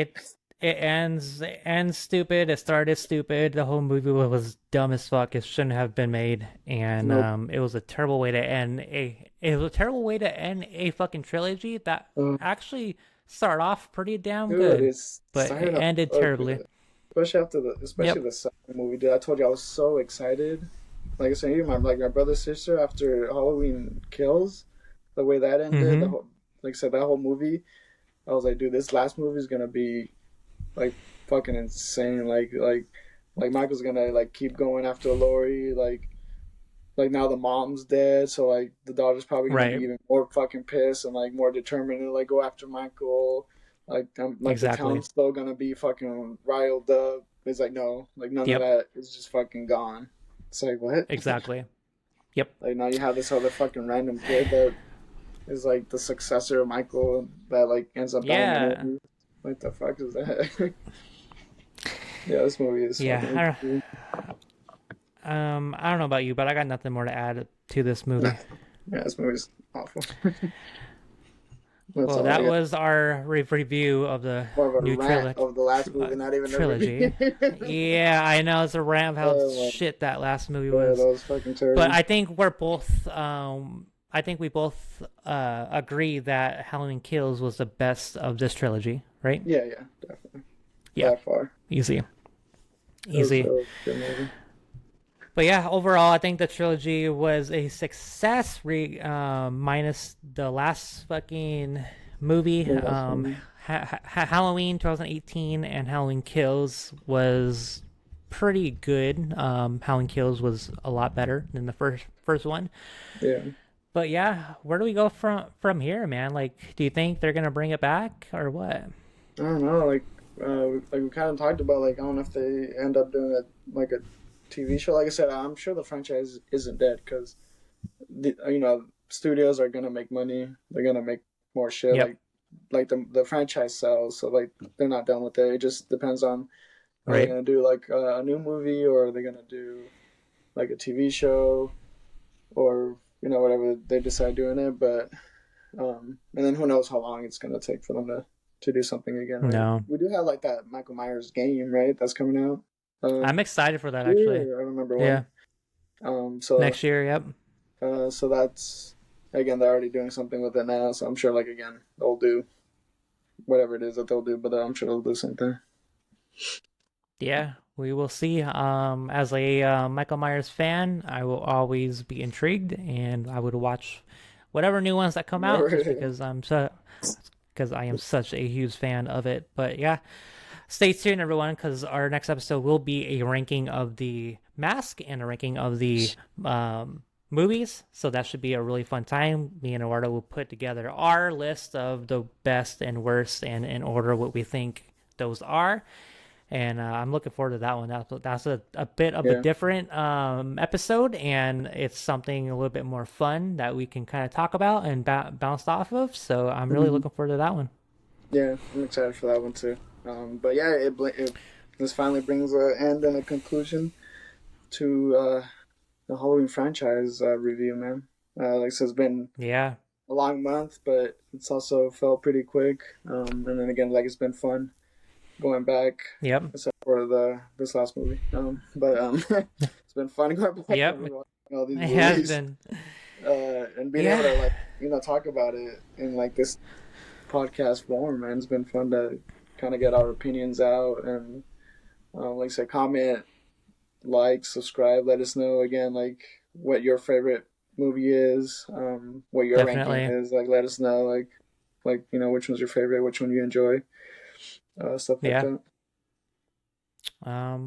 [SPEAKER 2] It ends stupid. It started stupid. The whole movie was dumb as fuck. It shouldn't have been made, and
[SPEAKER 1] Nope.
[SPEAKER 2] it was a terrible way to end a. It was a terrible way to end a fucking trilogy that
[SPEAKER 1] Uh,
[SPEAKER 2] actually started off pretty damn
[SPEAKER 1] Dude,
[SPEAKER 2] good,
[SPEAKER 1] it's
[SPEAKER 2] but it
[SPEAKER 1] started off
[SPEAKER 2] ended
[SPEAKER 1] so
[SPEAKER 2] terribly.
[SPEAKER 1] good. Especially after especially
[SPEAKER 2] Yep.
[SPEAKER 1] the second movie, dude. I told you I was so excited. Like I said, even my brother sister after Halloween Kills, the way that ended, the
[SPEAKER 2] Mm-hmm.
[SPEAKER 1] whole like I said that whole movie, I was like, dude, this last movie is gonna be like fucking insane. Like Michael's gonna like keep going after Lori. Like now the mom's dead, so like the daughter's probably gonna be
[SPEAKER 2] Right.
[SPEAKER 1] even more fucking pissed and like more determined to like go after Michael. Like the
[SPEAKER 2] Exactly.
[SPEAKER 1] town's still gonna be fucking riled up. It's like no, like none of
[SPEAKER 2] Yep.
[SPEAKER 1] that. It's just fucking gone. It's like what?
[SPEAKER 2] Exactly. Yep.
[SPEAKER 1] Like now you have this other fucking random kid that is like the successor of Michael that like ends up dying
[SPEAKER 2] Yeah.
[SPEAKER 1] anyway. Like the fuck is that? Yeah, this movie is fucking
[SPEAKER 2] Yeah.
[SPEAKER 1] insane.
[SPEAKER 2] I don't know about you, but I got nothing more to add to this movie.
[SPEAKER 1] Yeah, this movie's awful. That's
[SPEAKER 2] Well,
[SPEAKER 1] all I
[SPEAKER 2] that
[SPEAKER 1] got.
[SPEAKER 2] was our review of the
[SPEAKER 1] More of a
[SPEAKER 2] new
[SPEAKER 1] rant of the last movie, not even a review.
[SPEAKER 2] trilogy. Yeah, I know it's a rant of how
[SPEAKER 1] Oh my
[SPEAKER 2] shit that last movie
[SPEAKER 1] god, that
[SPEAKER 2] was,
[SPEAKER 1] was fucking
[SPEAKER 2] but
[SPEAKER 1] terrible.
[SPEAKER 2] I think we're both. I think we both agree that Halloween Kills was the best of this trilogy, right?
[SPEAKER 1] Yeah, yeah, definitely.
[SPEAKER 2] Yeah,
[SPEAKER 1] By far.
[SPEAKER 2] easy,
[SPEAKER 1] That
[SPEAKER 2] easy.
[SPEAKER 1] was a good movie.
[SPEAKER 2] But yeah, overall, I think the trilogy was a success. Minus the last fucking movie,
[SPEAKER 1] The last movie.
[SPEAKER 2] Halloween 2018 and Halloween Kills was pretty good. Halloween Kills was a lot better than the first one.
[SPEAKER 1] Yeah.
[SPEAKER 2] But yeah, where do we go from here, man? Like, do you think they're gonna bring it back or what?
[SPEAKER 1] I don't know, like we kind of talked about, like I don't know if they end up doing like a TV show. Like I said, I'm sure the franchise isn't dead because studios are gonna make money. They're gonna make more shit.
[SPEAKER 2] Yep.
[SPEAKER 1] Like the franchise sells, so like they're not done with it. It just depends on are they
[SPEAKER 2] Right.
[SPEAKER 1] gonna do like a new movie or are they gonna do like a TV show or whatever they decide doing it. But and then who knows how long it's gonna take for them to do something again, right?
[SPEAKER 2] No,
[SPEAKER 1] We do have like that Michael Myers game, right? That's coming out.
[SPEAKER 2] I'm excited for that actually.
[SPEAKER 1] Yeah, I remember
[SPEAKER 2] Yeah,
[SPEAKER 1] when. So
[SPEAKER 2] next year. Yep.
[SPEAKER 1] so that's again they're already doing something with it now. So I'm sure like again they'll do whatever it is that they'll do, but I'm sure they'll do something.
[SPEAKER 2] Yeah, we will see. As a Michael Myers fan, I will always be intrigued, and I would watch whatever new ones that come out, just because I am such a huge fan of it. But yeah, stay tuned, everyone, because our next episode will be a ranking of the Mask and a ranking of the movies. So that should be a really fun time. Me and Eduardo will put together our list of the best and worst, and in order what we think those are. And I'm looking forward to that one. That's a bit of a
[SPEAKER 1] Yeah.
[SPEAKER 2] different episode, and it's something a little bit more fun that we can kind of talk about and bounce off of. So I'm really
[SPEAKER 1] Mhm.
[SPEAKER 2] looking forward to that one.
[SPEAKER 1] Yeah, I'm excited for that one too. But yeah, this finally brings an end and a conclusion to the Halloween franchise review, man. Like I said, it's been
[SPEAKER 2] Yeah.
[SPEAKER 1] a long month, but it's also felt pretty quick. And then again, like it's been fun going back,
[SPEAKER 2] Yep.
[SPEAKER 1] except for this last movie. But it's been fun going back and
[SPEAKER 2] Yep.
[SPEAKER 1] rewatching all these
[SPEAKER 2] It has
[SPEAKER 1] movies,
[SPEAKER 2] been.
[SPEAKER 1] and being able to
[SPEAKER 2] Yeah.
[SPEAKER 1] like talk about it in like this podcast form, man. It's been fun to kind of get our opinions out and like I said, comment, like, subscribe, let us know again like what your favorite movie is, what your ranking
[SPEAKER 2] Definitely.
[SPEAKER 1] is. Like let us know like which one's your favorite, which one you enjoy, stuff like
[SPEAKER 2] Yeah.
[SPEAKER 1] that.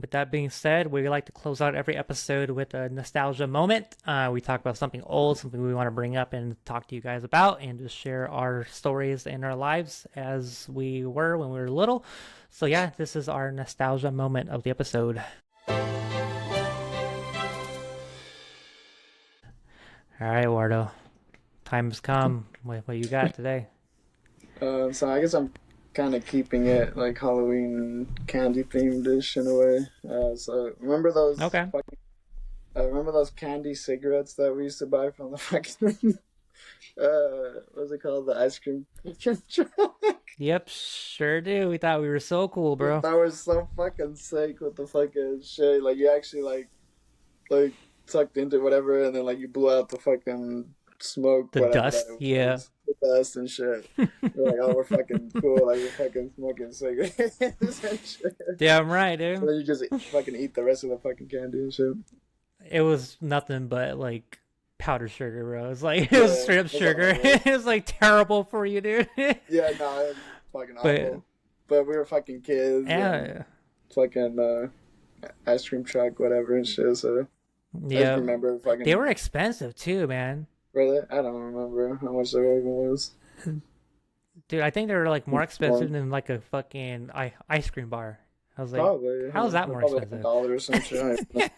[SPEAKER 2] With that being said, we like to close out every episode with a nostalgia moment. We talk about something old, something we want to bring up and talk to you guys about, and just share our stories and our lives as we were when we were little. So, yeah, this is our nostalgia moment of the episode. All right, Wardo. Time has come. What you got today?
[SPEAKER 1] So I guess I'm kind of keeping it like Halloween candy themed ish in a way. So
[SPEAKER 2] Okay.
[SPEAKER 1] remember those candy cigarettes that we used to buy from the fucking What's it called? The ice cream truck.
[SPEAKER 2] Yep, sure do. We thought we were so cool, bro.
[SPEAKER 1] That was so fucking sick with the fucking shit. Like you actually like sucked into whatever, and then like you blew out the fucking smoke,
[SPEAKER 2] The
[SPEAKER 1] whatever
[SPEAKER 2] dust,
[SPEAKER 1] that
[SPEAKER 2] yeah.
[SPEAKER 1] was, the dust and shit. We're like, oh, we're fucking cool. Like we're fucking smoking cigarettes and shit.
[SPEAKER 2] Damn right,
[SPEAKER 1] And
[SPEAKER 2] dude.
[SPEAKER 1] then you just fucking eat the rest of the fucking candy and shit.
[SPEAKER 2] It was nothing but like powdered sugar, bro. It was like it was
[SPEAKER 1] Yeah,
[SPEAKER 2] straight up
[SPEAKER 1] that's all
[SPEAKER 2] sugar.
[SPEAKER 1] it was.
[SPEAKER 2] It was like terrible for you, dude.
[SPEAKER 1] Yeah, no, it was fucking
[SPEAKER 2] But
[SPEAKER 1] awful. But we were fucking kids and
[SPEAKER 2] yeah,
[SPEAKER 1] fucking ice cream truck, whatever and shit. So I just
[SPEAKER 2] yeah,
[SPEAKER 1] remember
[SPEAKER 2] they
[SPEAKER 1] fucking
[SPEAKER 2] were expensive too, man.
[SPEAKER 1] brother. I don't remember how much they even was.
[SPEAKER 2] Dude, I think they were like more expensive
[SPEAKER 1] One
[SPEAKER 2] than like a fucking ice cream bar. I was like,
[SPEAKER 1] probably,
[SPEAKER 2] how's that more
[SPEAKER 1] probably like a
[SPEAKER 2] expensive?
[SPEAKER 1] dollar or some shit. I don't know.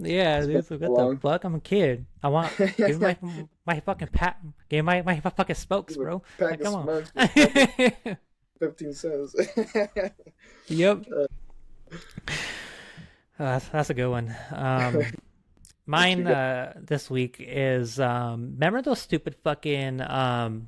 [SPEAKER 2] Yeah,
[SPEAKER 1] It's been
[SPEAKER 2] dude, so
[SPEAKER 1] so
[SPEAKER 2] what the
[SPEAKER 1] long.
[SPEAKER 2] fuck? I'm a kid. I want give me my fucking pat, give me my fucking spokes,
[SPEAKER 1] A
[SPEAKER 2] bro.
[SPEAKER 1] pack
[SPEAKER 2] Like,
[SPEAKER 1] of
[SPEAKER 2] come on.
[SPEAKER 1] smokes was fucking 15 cents.
[SPEAKER 2] Yep, that's a good one.
[SPEAKER 1] What you
[SPEAKER 2] Mine
[SPEAKER 1] got?
[SPEAKER 2] this week is remember those stupid fucking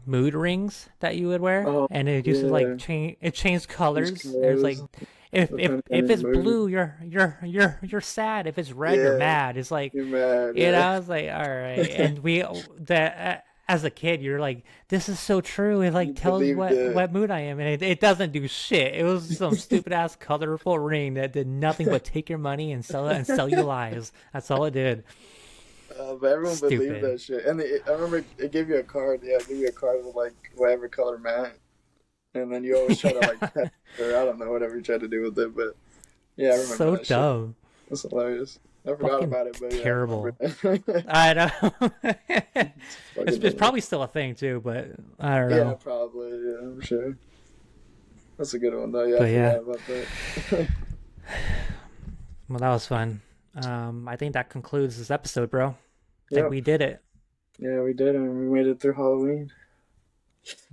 [SPEAKER 2] mood rings that you would wear,
[SPEAKER 1] Oh
[SPEAKER 2] and it used to like
[SPEAKER 1] yeah,
[SPEAKER 2] change, it changed
[SPEAKER 1] these
[SPEAKER 2] colors. It was like
[SPEAKER 1] colors depending on
[SPEAKER 2] if
[SPEAKER 1] your
[SPEAKER 2] it's
[SPEAKER 1] mood.
[SPEAKER 2] blue, you're sad. If it's red, you're
[SPEAKER 1] Yeah,
[SPEAKER 2] mad. It's like,
[SPEAKER 1] you're mad.
[SPEAKER 2] you know,
[SPEAKER 1] Yeah,
[SPEAKER 2] I was like, all right. And we that as a kid, you're like, this is so true. It like
[SPEAKER 1] you
[SPEAKER 2] tells
[SPEAKER 1] believed it.
[SPEAKER 2] what mood I am, and it doesn't do shit. It was some stupid ass colorful ring that did nothing but take your money and sell you lies. That's all it did.
[SPEAKER 1] But everyone believed
[SPEAKER 2] Stupid.
[SPEAKER 1] that shit. And I remember it gave you a card. Yeah, it gave you a card with like whatever color mat, and then you always try to like
[SPEAKER 2] Yeah.
[SPEAKER 1] test or I don't know whatever you tried to do with it, but yeah, I remember
[SPEAKER 2] So
[SPEAKER 1] that shit.
[SPEAKER 2] dumb.
[SPEAKER 1] That's hilarious. I forgot
[SPEAKER 2] Fucking
[SPEAKER 1] about it, but yeah, I remember
[SPEAKER 2] terrible.
[SPEAKER 1] that.
[SPEAKER 2] I know.
[SPEAKER 1] It's fucking
[SPEAKER 2] It's
[SPEAKER 1] hilarious.
[SPEAKER 2] probably still a thing too, but I don't
[SPEAKER 1] Yeah,
[SPEAKER 2] know.
[SPEAKER 1] probably. Yeah, I'm sure. That's a good one though. Yeah, I
[SPEAKER 2] But yeah,
[SPEAKER 1] forgot about that.
[SPEAKER 2] well, that was fun. I think that concludes this episode, bro. I think
[SPEAKER 1] Yep.
[SPEAKER 2] we did it.
[SPEAKER 1] Yeah, we did, and we made it through Halloween.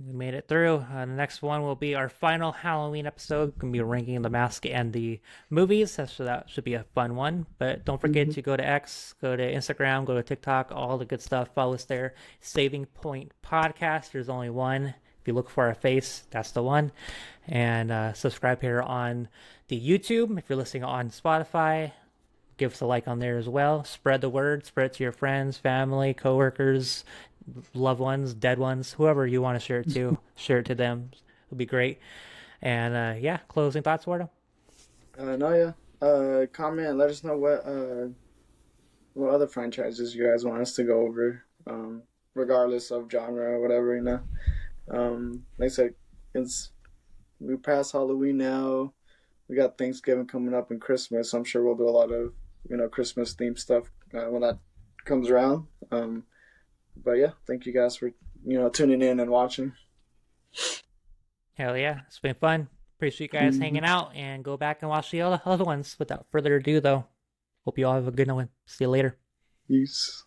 [SPEAKER 2] We made it through. The next one will be our final Halloween episode. Gonna be ranking the mask and the movies. So that should be a fun one. But don't forget
[SPEAKER 1] Hmm.
[SPEAKER 2] to go to X, go to Instagram, go to TikTok, all the good stuff. Follow us there. Saving Point Podcast. There's only one. If you look for our face, that's the one. And subscribe here on the YouTube. If you're listening on Spotify, give us a like on there as well. Spread the word. Spread it to your friends, family, coworkers, loved ones, dead ones, whoever you want to share it to. Share it to them. It'll be great. And yeah, closing thoughts, Wardo.
[SPEAKER 1] No, yeah. Comment. Let us know what other franchises you guys want us to go over. Regardless of genre or whatever, you know. Like I said, it's we passed Halloween now. We got Thanksgiving coming up and Christmas. So I'm sure we'll do a lot of Christmas themed stuff when that comes around. But yeah, thank you guys for tuning in and watching.
[SPEAKER 2] Hell yeah, it's been fun. Appreciate you guys
[SPEAKER 1] Mhm.
[SPEAKER 2] hanging out, and go back and watch the other ones. Without further ado, though, hope you all have a good one. See you later.
[SPEAKER 1] Peace.